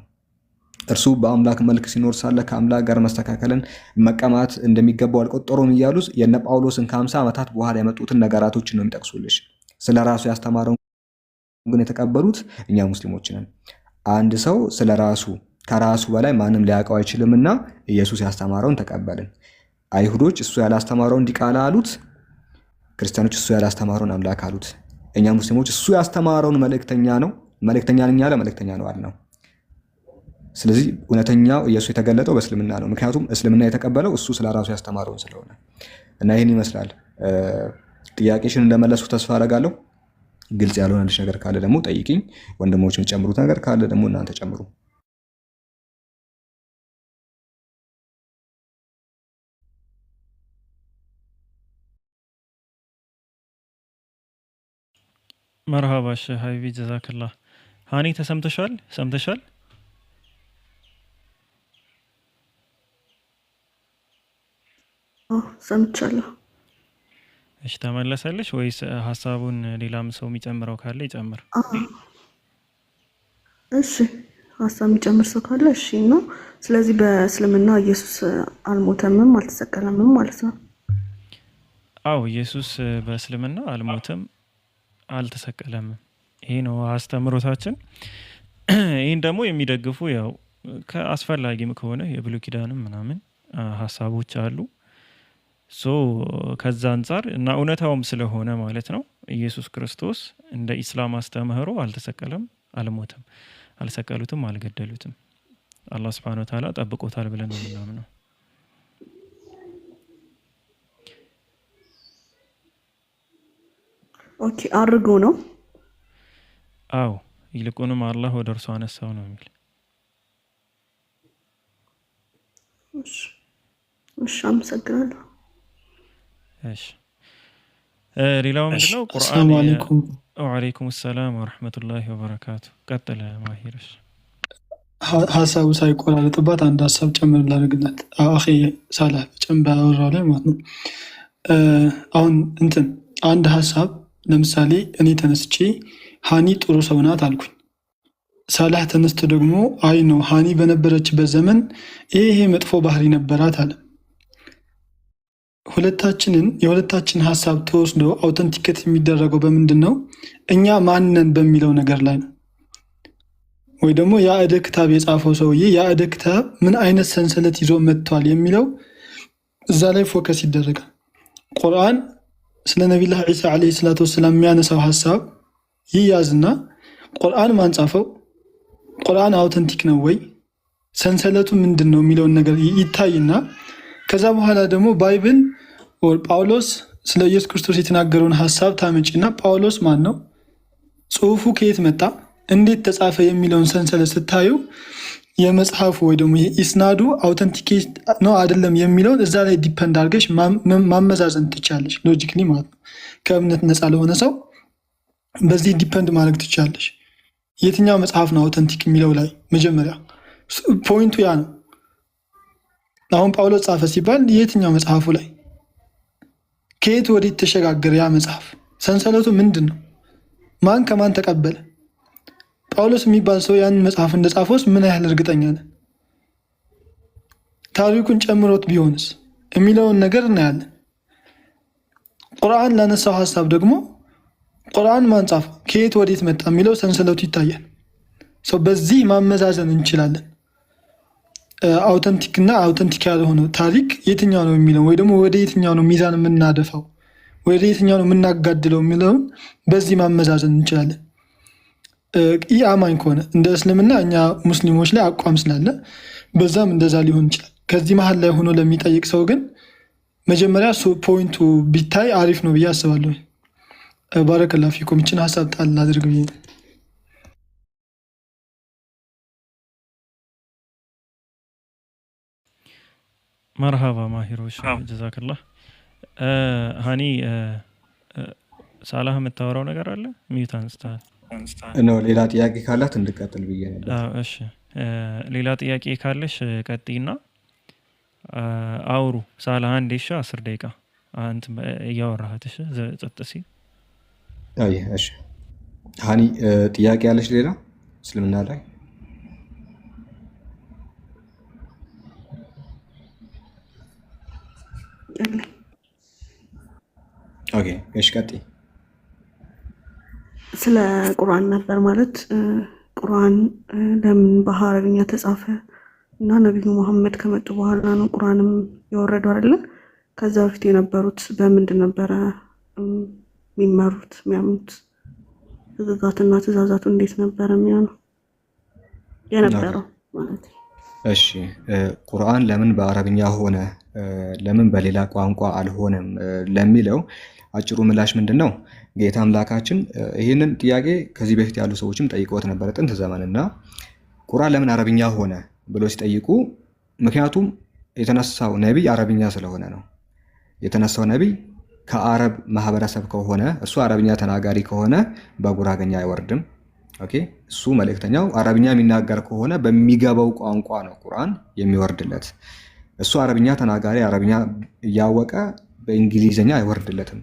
እርሱ በአምላክ መልክ ሲኖር ሳለ ከአምላክ ጋር መስተካከልን መቀማት እንደሚገባው አልቆጠሩም እያሉ የነ ጳውሎስን ከ50 ዓመታት በኋላ የመጡትን ነገራቶችን ነው የሚጠቅሱልሽ። ስለራሱ ያስተማረውን ግን የተቀበሉት እኛ ሙስሊሞች ነን። አንድ ሰው ስለራሱ ከራሱ በላይ ማንም ሊያውቀው አይችልምና ኢየሱስ ያስተማረውን ተቀበልን። አይሁዶች እሱ ያላስተማረውን ዲቃላ አሉት። ክርስቲያኖች እሱ ያላስተማረውን አምላክ አሉት። እኛ ሙስሊሞች እሱ ያስተማረውን መልእክተኛ ነኝ ያለ መልእክተኛ ነው አልነው። ስለዚህ እውነተኛው ኢየሱስ የተገለጠው በእስልምና ነው። ምክንያቱም እስልምና የተቀበለው እሱ ስለራሱ ያስተማረውን ስለሆነ እና ይህን ይመስላል። ጥያቄሽን እንደመለስኩ ተስፋ አደርጋለሁ። ግልጽ ያልሆነልሽ ነገር ካለ ደግሞ ጠይቂኝ። ወንድሞችን ጨምሩት ነገር ካለ ደግሞ እናንተ ጨምሩ። መርሃባ ሼህ ሀቢቢ ጀዛክላህ። ሃኒ ተሰምተሻል? ሰምተሻል? ሰምቻለሁ። እሺ ተመለሰልሽ ወይስ ሀሳቡን ሌላም ሰው የሚጨምረው ካለ ይጨምር? እሺ ሀሳብ የሚጨምር ሰው ካለ እሺ ነው። ስለዚህ በእስልምና ኢየሱስ አልሞተምም አልተሰቀለምም ማለት ነው? አዎ ኢየሱስ በእስልምና አልሞተም አልተሰቀለም። ይሄ ነው አስተምሮታችን። ይህን ደግሞ የሚደግፉ ያው ከአስፈላጊም ከሆነ የብሉይ ኪዳንም ምናምን ሀሳቦች አሉ። ከዛ አንጻር እና እውነታውም ስለሆነ ማለት ነው ኢየሱስ ክርስቶስ እንደ ኢስላም አስተምህሮ አልተሰቀለም፣ አልሞተም፣ አልሰቀሉትም፣ አልገደሉትም። አላህ ሱብሓነሁ ወተዓላ ጠብቆታል ብለን ነው የምናምነው። ኦኬ አርጎ ነው? አዎ ይልቁንም አላህ ወደ እርሱ አነሳው ነው የሚል። እሺ አመሰግናለሁ። እሺ ሌላው ምንድነው? ቁርአን ሰላም አለይኩም። ወአለይኩም ሰላም ወራህመቱላሂ ወበረካቱ። ቀጥለ ማሂርሽ። ሀሳቡ ሳይቆራረጥባት አንድ ሀሳብ ጨምር ላድርግላት። አኺ ሳላህ ጨምባ ያወራው ላይ ማለት ነው። አሁን አንድ ሀሳብ ለምሳሌ እኔ ተነስቼ ሃኒ ጥሩ ሰው ናት አልኩኝ። ሳላህ ተነስቶ ደግሞ አይ ነው ሃኒ በነበረችበት ዘመን ይሄ መጥፎ ባህሪ ነበራት አለ። የሁለታችን ሀሳብ ተወስዶ አውተንቲኬት የሚደረገው በምንድን ነው? እኛ ማንነን በሚለው ነገር ላይ ነው። ወይ ደግሞ የአዕደ ክታብ የጻፈው ሰውዬ የአዕደ ክታብ ምን አይነት ሰንሰለት ይዞ መጥቷል የሚለው እዛ ላይ ፎከስ ይደረጋል። ቁርአን ስለ ነቢዩላህ ዒሳ ዓለይሂ ሰላቱ ወሰላም የሚያነሳው ሀሳብ ይያዝና ቁርአን ማን ጻፈው፣ ቁርአን አውተንቲክ ነው ወይ፣ ሰንሰለቱ ምንድን ነው የሚለውን ነገር ይታይና ከዛ በኋላ ደግሞ ባይብል ጳውሎስ ስለ ኢየሱስ ክርስቶስ የተናገረውን ሀሳብ ታመጪና ጳውሎስ ማን ነው፣ ጽሁፉ ከየት መጣ፣ እንዴት ተጻፈ የሚለውን ሰንሰለት ስታዩ የመጽሐፉ ወይ ደግሞ ኢስናዱ አውተንቲኬት ነው አይደለም የሚለውን እዛ ላይ ዲፐንድ አድርገሽ ማመዛዘን ትቻለሽ። ሎጂክሊ ማለት ነው። ከእምነት ነፃ ለሆነ ሰው በዚህ ዲፐንድ ማድረግ ትቻለሽ። የትኛው መጽሐፍ ነው አውተንቲክ የሚለው ላይ መጀመሪያ ፖይንቱ ያ ነው። አሁን ጳውሎስ ጻፈ ሲባል የትኛው መጽሐፉ ላይ ከየት ወዴት ተሸጋገረ ያ መጽሐፍ፣ ሰንሰለቱ ምንድን ነው፣ ማን ከማን ተቀበለ፣ ጳውሎስ የሚባል ሰው ያን መጽሐፍ እንደጻፈውስ ምን ያህል እርግጠኛ ነን፣ ታሪኩን ጨምሮት ቢሆንስ የሚለውን ነገር እናያለን። ቁርአን ላነሳው ሀሳብ ደግሞ ቁርአን ማን ጻፈው፣ ከየት ወዴት መጣ የሚለው ሰንሰለቱ ይታያል። በዚህ ማመዛዘን እንችላለን። አውተንቲክ እና አውተንቲክ ያልሆነው ታሪክ የትኛው ነው የሚለው ወይ ደግሞ ወደ የትኛው ነው ሚዛን የምናደፋው ወደ የትኛው ነው የምናጋድለው የሚለውን በዚህ ማመዛዘን እንችላለን። ይህ አማኝ ከሆነ እንደ እስልምና እኛ ሙስሊሞች ላይ አቋም ስላለ በዛም እንደዛ ሊሆን ይችላል። ከዚህ መሀል ላይ ሆኖ ለሚጠይቅ ሰው ግን መጀመሪያ ፖይንቱ ቢታይ አሪፍ ነው ብዬ አስባለሁ። ባረከላሁ ፊኩም። ይችን ሀሳብ ጣል አድርግ ብዬ መርሃባ ማሂሮሽ ጀዛክላህ። ሀኒ ሳላህ የምታወራው ነገር አለ? ሚዩት አንስተሃል ነው። ሌላ ጥያቄ ካላት እንድቀጥል ብዬ ነበር። እሺ ሌላ ጥያቄ ካለሽ ቀጥይና አውሩ። ሳላህ አንዴ 10 ደቂቃ አንተ እያወራህትሽ ጸጥ ሲል። አይ እሺ ሀኒ ጥያቄ ያለሽ ሌላ እስልምና ላይ? ኦኬ እሺ ቀጥይ። ስለ ቁርአን ነበር ማለት ቁርአን ለምን በሐረብኛ ተጻፈ እና ነብዩ መሐመድ ከመጡ በኋላ ነው ቁርአንም የወረደው አይደል? ከዛ በፊት የነበሩት በምንድን ነበረ የሚመሩት የሚያምኑት? ህግጋትና ትእዛዛቱ እንዴት ነበር የሚሆነው የነበረው ማለት? እሺ ቁርአን ለምን በአረብኛ ሆነ ለምን በሌላ ቋንቋ አልሆነም ለሚለው አጭሩ ምላሽ ምንድን ነው? ጌታ አምላካችን ይህንን ጥያቄ ከዚህ በፊት ያሉ ሰዎችም ጠይቀውት ነበረ ጥንት ዘመንና ቁርአን ለምን አረብኛ ሆነ ብሎ ሲጠይቁ ምክንያቱም የተነሳው ነቢይ አረብኛ ስለሆነ ነው። የተነሳው ነቢይ ከአረብ ማህበረሰብ ከሆነ እሱ አረብኛ ተናጋሪ ከሆነ በጉራገኛ አይወርድም። ኦኬ እሱ መልእክተኛው አረብኛ የሚናገር ከሆነ በሚገባው ቋንቋ ነው ቁርአን የሚወርድለት። እሱ አረብኛ ተናጋሪ አረብኛ እያወቀ በእንግሊዝኛ አይወርድለትም።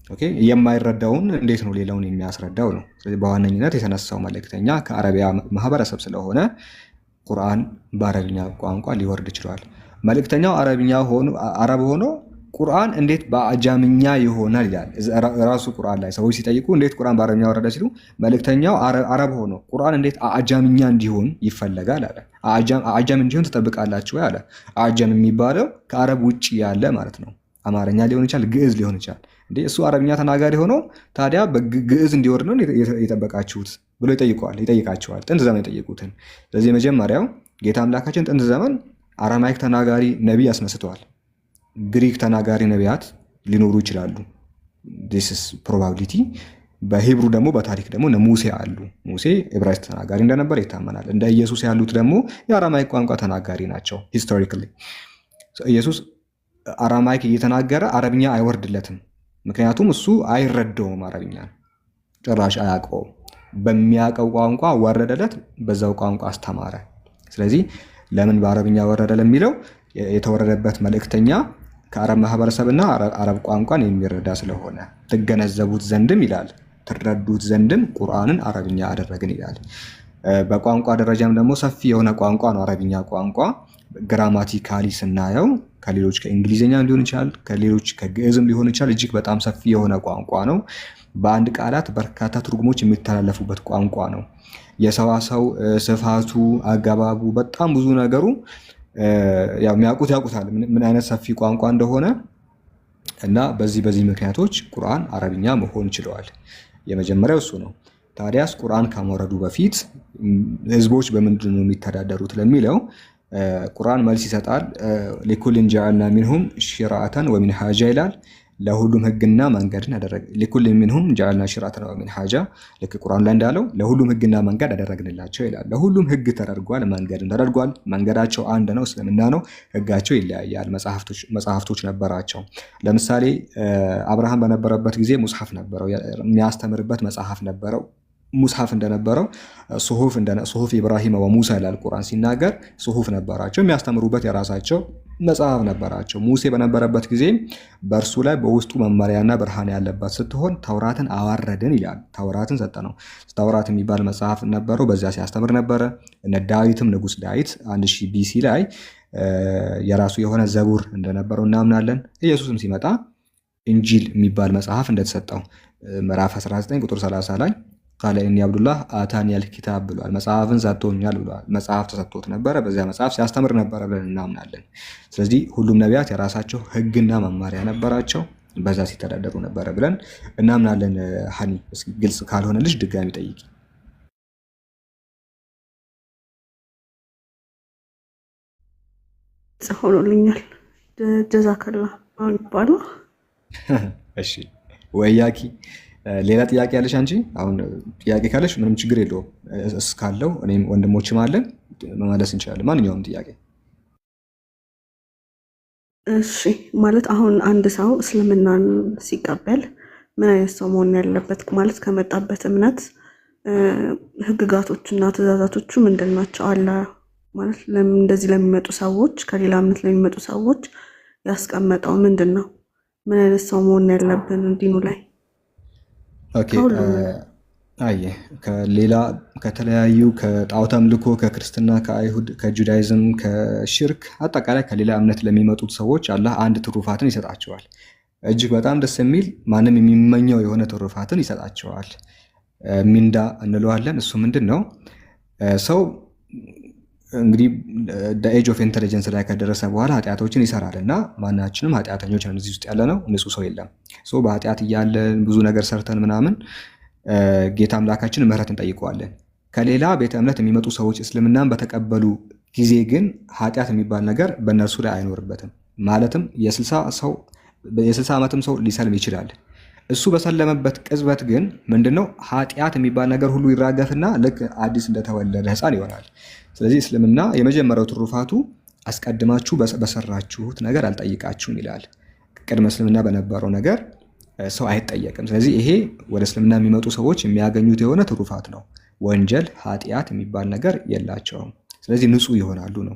ኦኬ የማይረዳውን እንዴት ነው ሌላውን የሚያስረዳው ነው። ስለዚህ በዋነኝነት የተነሳው መልእክተኛ ከአረቢያ ማህበረሰብ ስለሆነ ቁርአን በአረብኛ ቋንቋ ሊወርድ ይችላል። መልእክተኛው አረብ ሆኖ ቁርአን እንዴት በአጃምኛ ይሆናል ይላል ራሱ ቁርአን ላይ። ሰዎች ሲጠይቁ እንዴት ቁርአን በአረብኛ ወረደ ሲሉ መልእክተኛው አረብ ሆኖ ቁርአን እንዴት አጃምኛ እንዲሆን ይፈለጋል አለ። አጃም እንዲሆን ትጠብቃላችሁ አለ። አጃም የሚባለው ከአረብ ውጭ ያለ ማለት ነው። አማርኛ ሊሆን ይችላል፣ ግዕዝ ሊሆን ይችላል። እንዴ እሱ አረብኛ ተናጋሪ ሆኖ ታዲያ በግዕዝ እንዲወርድ ነው የጠበቃችሁት ብሎ ይጠይቃቸዋል። ጥንት ዘመን የጠየቁትን። ስለዚህ መጀመሪያው ጌታ አምላካችን ጥንት ዘመን አራማይክ ተናጋሪ ነቢይ አስነስተዋል። ግሪክ ተናጋሪ ነቢያት ሊኖሩ ይችላሉ። ዲስ ኢዝ ፕሮባቢሊቲ። በሂብሩ ደግሞ በታሪክ ደግሞ ሙሴ አሉ። ሙሴ ዕብራይስጥ ተናጋሪ እንደነበር ይታመናል። እንደ ኢየሱስ ያሉት ደግሞ የአራማይክ ቋንቋ ተናጋሪ ናቸው ሂስቶሪካሊ። ኢየሱስ አራማይክ እየተናገረ አረብኛ አይወርድለትም። ምክንያቱም እሱ አይረዳውም፣ አረብኛ ጭራሽ አያውቀውም። በሚያውቀው ቋንቋ ወረደለት፣ በዛው ቋንቋ አስተማረ። ስለዚህ ለምን በአረብኛ ወረደ ለሚለው የተወረደበት መልእክተኛ ከአረብ ማህበረሰብና አረብ ቋንቋን የሚረዳ ስለሆነ ትገነዘቡት ዘንድም ይላል ትረዱት ዘንድም ቁርአንን አረብኛ አደረግን ይላል። በቋንቋ ደረጃም ደግሞ ሰፊ የሆነ ቋንቋ ነው አረብኛ ቋንቋ። ግራማቲካሊ ስናየው ከሌሎች ከእንግሊዝኛ ሊሆን ይችላል፣ ከሌሎች ከግዕዝም ሊሆን ይችላል። እጅግ በጣም ሰፊ የሆነ ቋንቋ ነው። በአንድ ቃላት በርካታ ትርጉሞች የሚተላለፉበት ቋንቋ ነው። የሰዋሰው ስፋቱ፣ አገባቡ፣ በጣም ብዙ ነገሩ ያው የሚያውቁት ያውቁታል ምን አይነት ሰፊ ቋንቋ እንደሆነ እና በዚህ ምክንያቶች ቁርአን አረብኛ መሆን ችለዋል። የመጀመሪያው እሱ ነው። ታዲያስ ቁርአን ከመውረዱ በፊት ህዝቦች በምንድን ነው የሚተዳደሩት ለሚለው ቁርአን መልስ ይሰጣል። ሊኩልን ጀዐልና ሚንሁም ሽርዐተን ወሚንሃጃ ይላል። ለሁሉም ህግና መንገድን አደረግ ሊኩል ሚንሁም ጀዐልና ሽርዐተን ወሚንሃጃ ልክ ቁርአን ላይ እንዳለው ለሁሉም ህግና መንገድ አደረግንላቸው ይላል። ለሁሉም ህግ ተደርጓል፣ መንገድን ተደርጓል። መንገዳቸው አንድ ነው፣ እስልምና ነው። ህጋቸው ይለያያል። መጽሐፍቶች ነበራቸው። ለምሳሌ አብርሃም በነበረበት ጊዜ ሙስሐፍ ነበረው፣ የሚያስተምርበት መጽሐፍ ነበረው። ሙስሐፍ እንደነበረው ሱሁፍ ኢብራሂም ወሙሳ ይላል ቁርአን ሲናገር። ሱሁፍ ነበራቸው፣ የሚያስተምሩበት የራሳቸው መጽሐፍ ነበራቸው። ሙሴ በነበረበት ጊዜ በእርሱ ላይ በውስጡ መመሪያና ብርሃን ያለባት ስትሆን ተውራትን አዋረድን ይላል። ተውራትን ሰጠነው። ተውራት የሚባል መጽሐፍ ነበረው፣ በዚያ ሲያስተምር ነበረ። እነ ዳዊትም ንጉስ ዳዊት 1000 ቢሲ ላይ የራሱ የሆነ ዘቡር እንደነበረው እናምናለን። ኢየሱስም ሲመጣ እንጂል የሚባል መጽሐፍ እንደተሰጠው ምዕራፍ 19 ቁጥር 30 ላይ ቃለ ኢኒ አብዱላህ አታኒያል ኪታብ ብሏል። መጽሐፍን ሰጥቶኛል ብሏል። መጽሐፍ ተሰጥቶት ነበረ፣ በዚያ መጽሐፍ ሲያስተምር ነበረ ብለን እናምናለን። ስለዚህ ሁሉም ነቢያት የራሳቸው ህግና መመሪያ ነበራቸው፣ በዛ ሲተዳደሩ ነበረ ብለን እናምናለን። ሀኒ እስኪ ግልጽ ካልሆነልሽ ድጋሚ ጠይቂ። ሆኖልኛል። ጀዛከላ አሁን ይባላል። እሺ ወያኪ ሌላ ጥያቄ ያለሽ አንቺ? አሁን ጥያቄ ካለሽ ምንም ችግር የለውም። እስካለው እኔም ወንድሞችም አለን መመለስ እንችላለን ማንኛውም ጥያቄ እሺ ማለት አሁን አንድ ሰው እስልምናን ሲቀበል ምን አይነት ሰው መሆን ያለበት ማለት ከመጣበት እምነት ህግጋቶችና ትእዛዛቶቹ ምንድን ናቸው? አለ ማለት እንደዚህ ለሚመጡ ሰዎች ከሌላ እምነት ለሚመጡ ሰዎች ያስቀመጠው ምንድን ነው? ምን አይነት ሰው መሆን ያለብን ዲኑ ላይ? ኦኬ ከሌላ ከተለያዩ ከጣዖት አምልኮ ከክርስትና ከአይሁድ ከጁዳይዝም ከሽርክ አጠቃላይ ከሌላ እምነት ለሚመጡት ሰዎች አላህ አንድ ትሩፋትን ይሰጣቸዋል። እጅግ በጣም ደስ የሚል ማንም የሚመኘው የሆነ ትሩፋትን ይሰጣቸዋል። ሚንዳ እንለዋለን። እሱ ምንድን ነው? ሰው እንግዲህ ኤጅ ኦፍ ኢንቴሊጀንስ ላይ ከደረሰ በኋላ ኃጢአቶችን ይሰራል እና ማናችንም ኃጢአተኞች ነን። እዚህ ውስጥ ያለ ነው ንጹህ ሰው የለም። በኃጢአት እያለን ብዙ ነገር ሰርተን ምናምን ጌታ አምላካችን ምህረት እንጠይቀዋለን። ከሌላ ቤተ እምነት የሚመጡ ሰዎች እስልምናን በተቀበሉ ጊዜ ግን ኃጢአት የሚባል ነገር በእነርሱ ላይ አይኖርበትም። ማለትም የ60 ዓመትም ሰው ሊሰልም ይችላል። እሱ በሰለመበት ቅጽበት ግን ምንድነው ኃጢአት የሚባል ነገር ሁሉ ይራገፍና ልክ አዲስ እንደተወለደ ሕፃን ይሆናል። ስለዚህ እስልምና የመጀመሪያው ትሩፋቱ አስቀድማችሁ በሰራችሁት ነገር አልጠይቃችሁም ይላል። ቅድመ እስልምና በነበረው ነገር ሰው አይጠየቅም። ስለዚህ ይሄ ወደ እስልምና የሚመጡ ሰዎች የሚያገኙት የሆነ ትሩፋት ነው። ወንጀል ኃጢአት የሚባል ነገር የላቸውም። ስለዚህ ንጹህ ይሆናሉ ነው።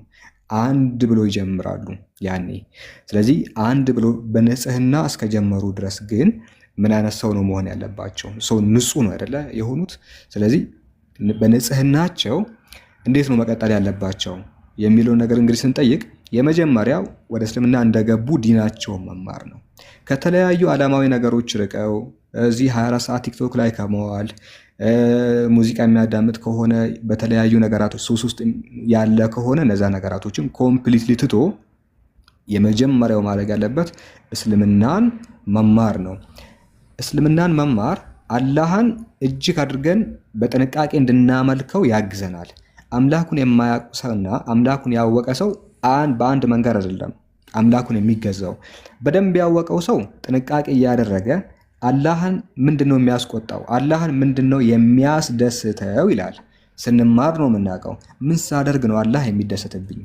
አንድ ብሎ ይጀምራሉ ያኔ። ስለዚህ አንድ ብሎ በንጽህና እስከጀመሩ ድረስ ግን ምን አይነት ሰው ነው መሆን ያለባቸው? ሰው ንጹህ ነው አይደለ የሆኑት። ስለዚህ በንጽህናቸው እንዴት ነው መቀጠል ያለባቸው የሚለውን ነገር እንግዲህ ስንጠይቅ የመጀመሪያው ወደ እስልምና እንደገቡ ዲናቸውን መማር ነው። ከተለያዩ ዓለማዊ ነገሮች ርቀው እዚህ 24 ሰዓት ቲክቶክ ላይ ከመዋል ሙዚቃ የሚያዳምጥ ከሆነ በተለያዩ ነገራቶች ሱስ ውስጥ ያለ ከሆነ እነዛ ነገራቶችን ኮምፕሊትሊ ትቶ የመጀመሪያው ማድረግ ያለበት እስልምናን መማር ነው። እስልምናን መማር አላህን እጅግ አድርገን በጥንቃቄ እንድናመልከው ያግዘናል። አምላኩን የማያውቅ ሰውና አምላኩን ያወቀ ሰው በአንድ መንገድ አይደለም አምላኩን የሚገዛው። በደንብ ያወቀው ሰው ጥንቃቄ እያደረገ አላህን ምንድነው የሚያስቆጣው፣ አላህን ምንድነው የሚያስደስተው ይላል። ስንማር ነው የምናውቀው። ምን ሳደርግ ነው አላህ የሚደሰትብኝ?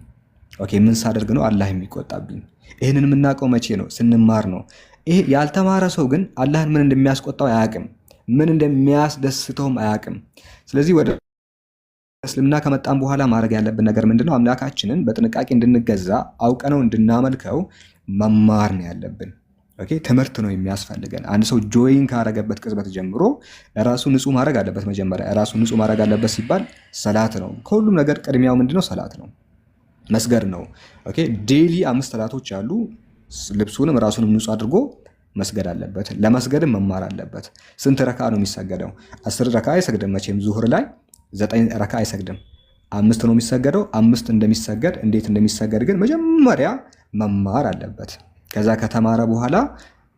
ኦኬ፣ ምን ሳደርግ ነው አላህ የሚቆጣብኝ? ይህንን የምናውቀው መቼ ነው? ስንማር ነው። ይሄ ያልተማረ ሰው ግን አላህን ምን እንደሚያስቆጣው አያውቅም፣ ምን እንደሚያስደስተውም አያውቅም። ስለዚህ ወደ እስልምና ከመጣን በኋላ ማድረግ ያለብን ነገር ምንድነው? አምላካችንን በጥንቃቄ እንድንገዛ አውቀነው እንድናመልከው መማር ነው ያለብን። ኦኬ፣ ትምህርት ነው የሚያስፈልገን። አንድ ሰው ጆይን ካረገበት ቅጽበት ጀምሮ ራሱ ንጹህ ማድረግ አለበት። መጀመሪያ ራሱ ንጹህ ማድረግ አለበት ሲባል ሰላት ነው። ከሁሉም ነገር ቅድሚያው ምንድነው? ሰላት ነው፣ መስገድ ነው። ኦኬ፣ ዴይሊ 5 ሰላቶች አሉ። ልብሱንም ራሱንም ንጹህ አድርጎ መስገድ አለበት። ለመስገድም መማር አለበት። ስንት ረካ ነው የሚሰገደው? 10 ረካ አይሰግድም መቼም። ዙህር ላይ 9 ረካ አይሰግድም፣ 5 ነው የሚሰገደው። 5 እንደሚሰገድ እንዴት እንደሚሰገድ ግን መጀመሪያ መማር አለበት። ከዛ ከተማረ በኋላ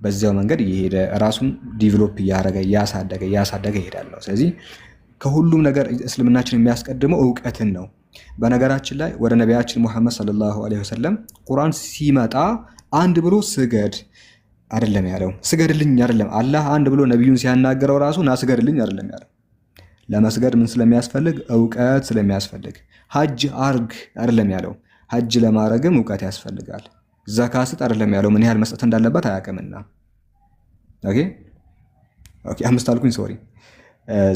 በዚያው መንገድ እየሄደ ራሱን ዲቨሎፕ እያደረገ እያሳደገ ይሄዳል ነው። ስለዚህ ከሁሉም ነገር እስልምናችን የሚያስቀድመው እውቀትን ነው። በነገራችን ላይ ወደ ነቢያችን ሙሐመድ ሰለላሁ ዐለይሂ ወሰለም ቁርአን ሲመጣ አንድ ብሎ ስገድ አይደለም ያለው፣ ስገድልኝ አይደለም። አላህ አንድ ብሎ ነቢዩን ሲያናገረው ራሱ ና ስገድልኝ አይደለም ያለው። ለመስገድ ምን ስለሚያስፈልግ? እውቀት ስለሚያስፈልግ። ሐጅ አርግ አይደለም ያለው፣ ሐጅ ለማድረግም እውቀት ያስፈልጋል። ዘካ ስጥ አይደለም ያለው፣ ምን ያህል መስጠት እንዳለበት አያውቅምና። ኦኬ 5 አልኩኝ፣ ሶሪ።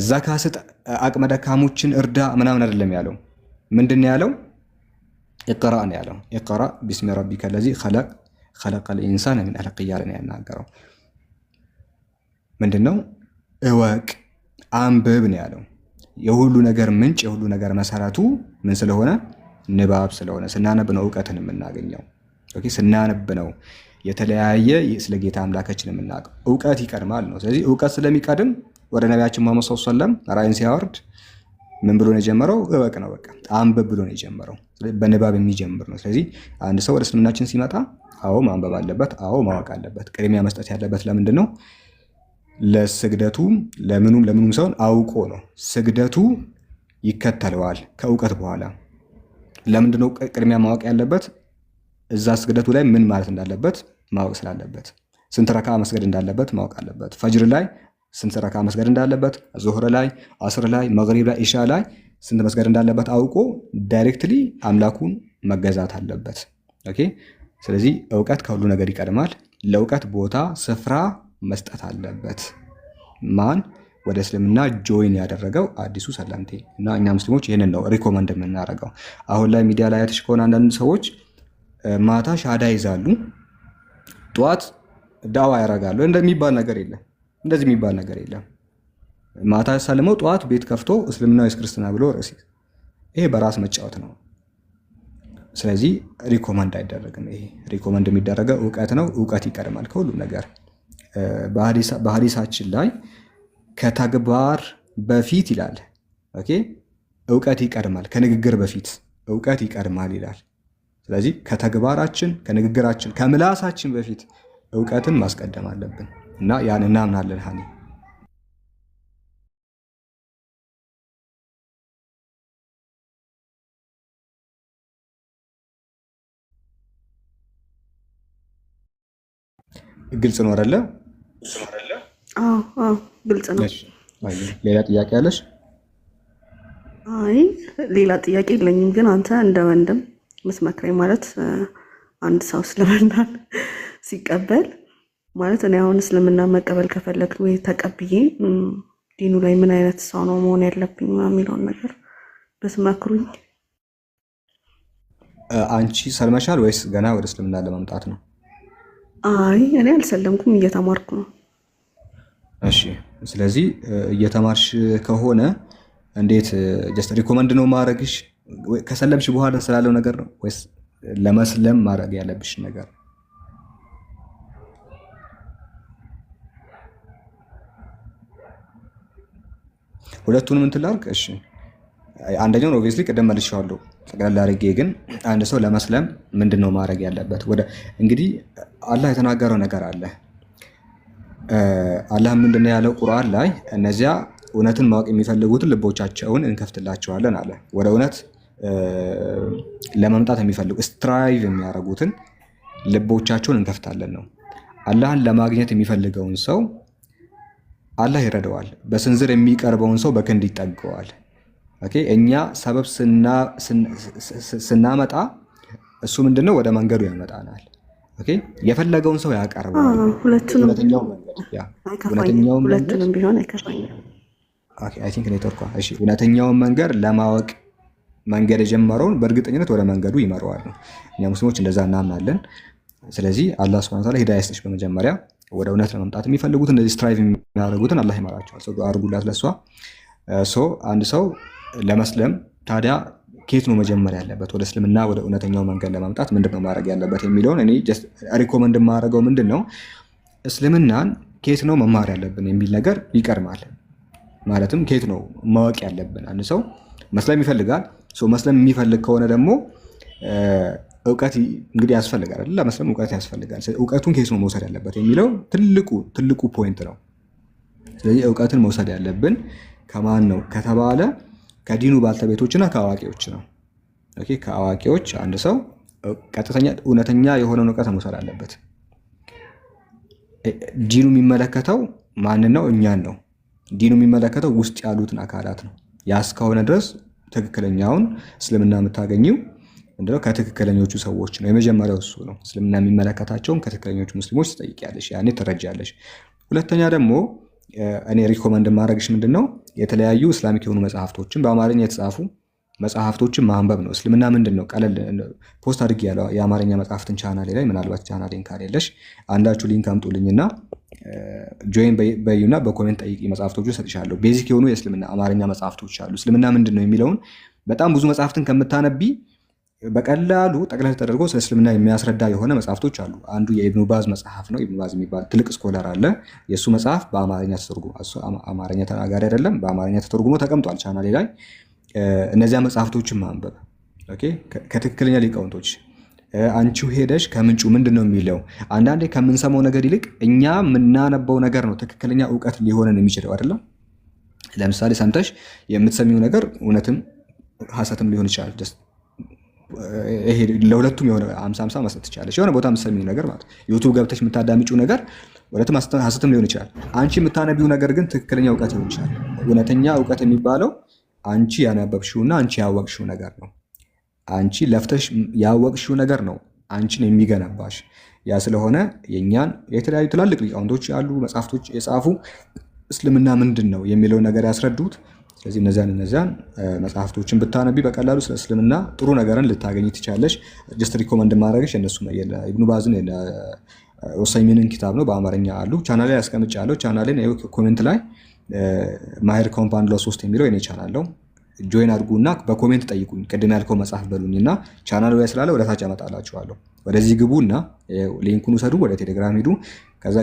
ዘካ ስጥ፣ አቅመ ደካሞችን እርዳ ምናምን አይደለም ያለው። ምንድን ያለው? ኢቅራ ነው ያለው። ኢቅራ ቢስሚ ረቢከ ለዚ ኸለቀል ኢንሳነ ሚን አለቅ እያለ ነው ያናገረው። ምንድነው? እወቅ አንብብ ነው ያለው። የሁሉ ነገር ምንጭ የሁሉ ነገር መሰረቱ ምን ስለሆነ? ንባብ ስለሆነ። ስናነብ ነው እውቀትን የምናገኘው። ኦኬ፣ ስናነብ ነው የተለያየ ስለ ጌታ አምላካችን የምናውቀው። እውቀት ይቀድማል ነው። ስለዚህ እውቀት ስለሚቀድም ወደ ነቢያችን መሐመድ ሰለላሁ ዐለይሂ ወሰለም ራእይን ሲያወርድ ምን ብሎ ነው የጀመረው? እወቅ ነው፣ በቃ አንብብ ብሎ ነው የጀመረው። በንባብ የሚጀምር ነው። ስለዚህ አንድ ሰው ወደ እስልምናችን ሲመጣ አዎ ማንበብ አለበት፣ አዎ ማወቅ አለበት። ቅድሚያ መስጠት ያለበት ለምንድን ነው? ለስግደቱ ለምኑም ሰውን አውቆ ነው። ስግደቱ ይከተለዋል ከእውቀት በኋላ። ለምንድነው ቅድሚያ ማወቅ ያለበት? እዛ ስግደቱ ላይ ምን ማለት እንዳለበት ማወቅ ስላለበት። ስንት ረካ መስገድ እንዳለበት ማወቅ አለበት። ፈጅር ላይ ስንት ረካ መስገድ እንዳለበት፣ ዙህር ላይ፣ አስር ላይ፣ መግሪብ ላይ፣ ኢሻ ላይ ስንት መስገድ እንዳለበት አውቆ ዳይሬክትሊ አምላኩን መገዛት አለበት። ኦኬ፣ ስለዚህ እውቀት ከሁሉ ነገር ይቀድማል። ለእውቀት ቦታ ስፍራ መስጠት አለበት። ማን ወደ እስልምና ጆይን ያደረገው አዲሱ ሰለምቴ እና እኛ ሙስሊሞች ይህንን ነው ሪኮመንድ የምናደርገው። አሁን ላይ ሚዲያ ላይ አይተሽ ከሆነ አንዳንድ ሰዎች ማታ ሻዳ ይዛሉ፣ ጠዋት ዳዋ ያደርጋሉ። እንደሚባል ነገር የለም። እንደዚህ የሚባል ነገር የለም። ማታ ሰልመው ጠዋት ቤት ከፍቶ እስልምና ወይስ ክርስትና ብሎ ርዕስ፣ ይሄ በራስ መጫወት ነው። ስለዚህ ሪኮመንድ አይደረግም። ይሄ ሪኮመንድ የሚደረገው እውቀት ነው። እውቀት ይቀድማል ከሁሉም ነገር። በሐዲሳችን ላይ ከተግባር በፊት ይላል። ኦኬ፣ እውቀት ይቀድማል ከንግግር በፊት እውቀት ይቀድማል ይላል። ስለዚህ ከተግባራችን፣ ከንግግራችን፣ ከምላሳችን በፊት እውቀትን ማስቀደም አለብን እና ያን እናምናለን። ሀኒ ግልጽ ነው አይደለ? አዎ ግልጽ ነው። ሌላ ጥያቄ አለሽ? አይ ሌላ ጥያቄ የለኝም። ግን አንተ እንደ ወንድም ምትመክረኝ ማለት አንድ ሰው እስልምናን ሲቀበል ማለት እኔ አሁን እስልምና መቀበል ከፈለግ ወይ ተቀብዬ ዲኑ ላይ ምን አይነት ሰው ነው መሆን ያለብኝ የሚለውን ነገር ብትመክሩኝ። አንቺ ሰልመሻል ወይስ ገና ወደ እስልምና ለመምጣት ነው? አይ እኔ አልሰለምኩም፣ እየተማርኩ ነው። እሺ፣ ስለዚህ እየተማርሽ ከሆነ እንዴት ጀስት ሪኮመንድ ነው ማድረግሽ? ከሰለምሽ በኋላ ስላለው ነገር ነው ወይስ ለመስለም ማድረግ ያለብሽ ነገር? ሁለቱንም እንትን ላድርግ። እሺ፣ አንደኛውን ኦብቪየስሊ ቅድም መልሼዋለሁ ጠቅላላ አድርጌ። ግን አንድ ሰው ለመስለም ምንድን ነው ማድረግ ያለበት? እንግዲህ አላህ የተናገረው ነገር አለ። አላህ ምንድን ነው ያለው ቁርአን ላይ? እነዚያ እውነትን ማወቅ የሚፈልጉትን ልቦቻቸውን እንከፍትላቸዋለን አለ። ወደ እውነት ለመምጣት የሚፈልጉ ስትራይቭ የሚያደርጉትን ልቦቻቸውን እንከፍታለን ነው። አላህን ለማግኘት የሚፈልገውን ሰው አላህ ይረዳዋል። በስንዝር የሚቀርበውን ሰው በክንድ ይጠገዋል። እኛ ሰበብ ስናመጣ እሱ ምንድነው ወደ መንገዱ ያመጣናል። የፈለገውን ሰው ያቀርባል። እውነተኛውን መንገድ ለማወቅ መንገድ የጀመረውን በእርግጠኝነት ወደ መንገዱ ይመራዋል ነው። እኛ ሙስሊሞች እንደዛ እናምናለን። ስለዚህ አላህ ሱብሃነሁ ወተዓላ ሂዳያ ይስጥሽ። በመጀመሪያ ወደ እውነት ለመምጣት የሚፈልጉትን እንደዚህ ስትራይቭ የሚያደርጉትን አላህ ይመራቸዋል። ሰው አድርጉላት ለሷ። አንድ ሰው ለመስለም ታዲያ ኬት ነው መጀመር ያለበት? ወደ እስልምና ወደ እውነተኛው መንገድ ለማምጣት ምንድነው ማድረግ ያለበት የሚለውን እኔ ጀስት ሪኮመንድ የማደርገው ምንድነው እስልምናን ኬት ነው መማር ያለብን የሚል ነገር ይቀርማል። ማለትም ኬት ነው ማወቅ ያለብን። አንድ ሰው መስለም ይፈልጋል። መስለም የሚፈልግ ከሆነ ደግሞ እውቀት እንግዲህ ያስፈልጋል አይደል? ለመስለም እውቀት ያስፈልጋል። እውቀቱን ኬት ነው መውሰድ ያለበት የሚለው ትልቁ ፖይንት ነው። ስለዚህ እውቀትን መውሰድ ያለብን ከማን ነው ከተባለ ከዲኑ ባልተቤቶችና ከአዋቂዎች ነው። ከአዋቂዎች አንድ ሰው ቀጥተኛ እውነተኛ የሆነውን እውቀት መውሰድ አለበት። ዲኑ የሚመለከተው ማንን ነው? እኛን ነው። ዲኑ የሚመለከተው ውስጥ ያሉትን አካላት ነው። ያ እስከሆነ ድረስ ትክክለኛውን እስልምና የምታገኘው እንደው ከትክክለኞቹ ሰዎች ነው። የመጀመሪያው እሱ ነው። እስልምና የሚመለከታቸውን ከትክክለኞቹ ሙስሊሞች ትጠይቂያለሽ፣ ያኔ ትረጃለሽ። ሁለተኛ ደግሞ እኔ ሪኮመንድ ማድረግሽ ምንድነው የተለያዩ እስላሚክ የሆኑ መጽሐፍቶችን በአማርኛ የተጻፉ መጽሐፍቶችን ማንበብ ነው። እስልምና ምንድነው ቀለል ፖስት አድርጌ ያለው የአማርኛ መጽሐፍትን ቻናሌ ላይ ምናልባት ቻናሌን ካሌለሽ አንዳችሁ ሊንክ አምጡልኝና ጆይን በዩና በኮሜንት ጠይቂ። መጽሐፍቶቹ ሰጥሻለሁ። ቤዚክ የሆኑ የእስልምና አማርኛ መጽሐፍቶች አሉ። እስልምና ምንድነው የሚለውን በጣም ብዙ መጽሐፍትን ከምታነቢ በቀላሉ ጠቅለል ተደርጎ ስለ እስልምና የሚያስረዳ የሆነ መጽሐፍቶች አሉ። አንዱ የኢብኑ ባዝ መጽሐፍ ነው። ኢብኑ ባዝ የሚባል ትልቅ ስኮለር አለ። የእሱ መጽሐፍ በአማርኛ ተተርጉሞ እሱ አማርኛ ተናጋሪ አይደለም፣ በአማርኛ ተተርጉሞ ተቀምጧል ቻናሌ ላይ። እነዚያ መጽሐፍቶችን ማንበብ ከትክክለኛ ሊቃውንቶች አንቺው ሄደሽ ከምንጩ ምንድን ነው የሚለው። አንዳንዴ ከምንሰማው ነገር ይልቅ እኛ የምናነበው ነገር ነው ትክክለኛ እውቀት ሊሆንን የሚችለው አይደለም። ለምሳሌ ሰምተሽ የምትሰሚው ነገር እውነትም ሐሰትም ሊሆን ይችላል። ይሄ ለሁለቱም የሆነ 50-50 መስጠት ትችላለሽ። የሆነ ቦታ የምትሰሚው ነገር ማለት ዩቲዩብ ገብተሽ የምታዳምጪው ነገር ወለትም ሐሰትም ሊሆን ይችላል። አንቺ የምታነቢው ነገር ግን ትክክለኛ እውቀት ሊሆን ይችላል። እውነተኛ እውቀት የሚባለው አንቺ ያነበብሽውና አንቺ ያወቅሽው ነገር ነው። አንቺ ለፍተሽ ያወቅሽው ነገር ነው አንቺን የሚገነባሽ። ያ ስለሆነ የእኛን የተለያዩ ትላልቅ ሊቃውንቶች ያሉ መጽሐፍቶች የጻፉ እስልምና ምንድን ነው የሚለውን ነገር ያስረዱት። ስለዚህ እነዚያን መጽሐፍቶችን ብታነቢ በቀላሉ ስለ እስልምና ጥሩ ነገርን ልታገኝ ትቻለሽ። ጀስት ሪኮመንድ ማድረግሽ እነሱ ኢብኑ ባዝን ዑሰይሚንን ኪታብ ነው በአማርኛ አሉ። ቻናል ላይ ያስቀምጫለሁ። ቻናልን ኮሜንት ላይ ማሄር ኮምፓውንድ ሎው 3 የሚለው የኔ ቻናል ነው። ጆይን አድርጉና በኮሜንት ጠይቁኝ። ቅድም ያልከው መጽሐፍ በሉኝና ቻናሉ ላይ ስላለ ወደ ታች አመጣላችኋለሁ። ወደዚህ ግቡና ሊንኩን ውሰዱ፣ ወደ ቴሌግራም ሂዱ። ከዛ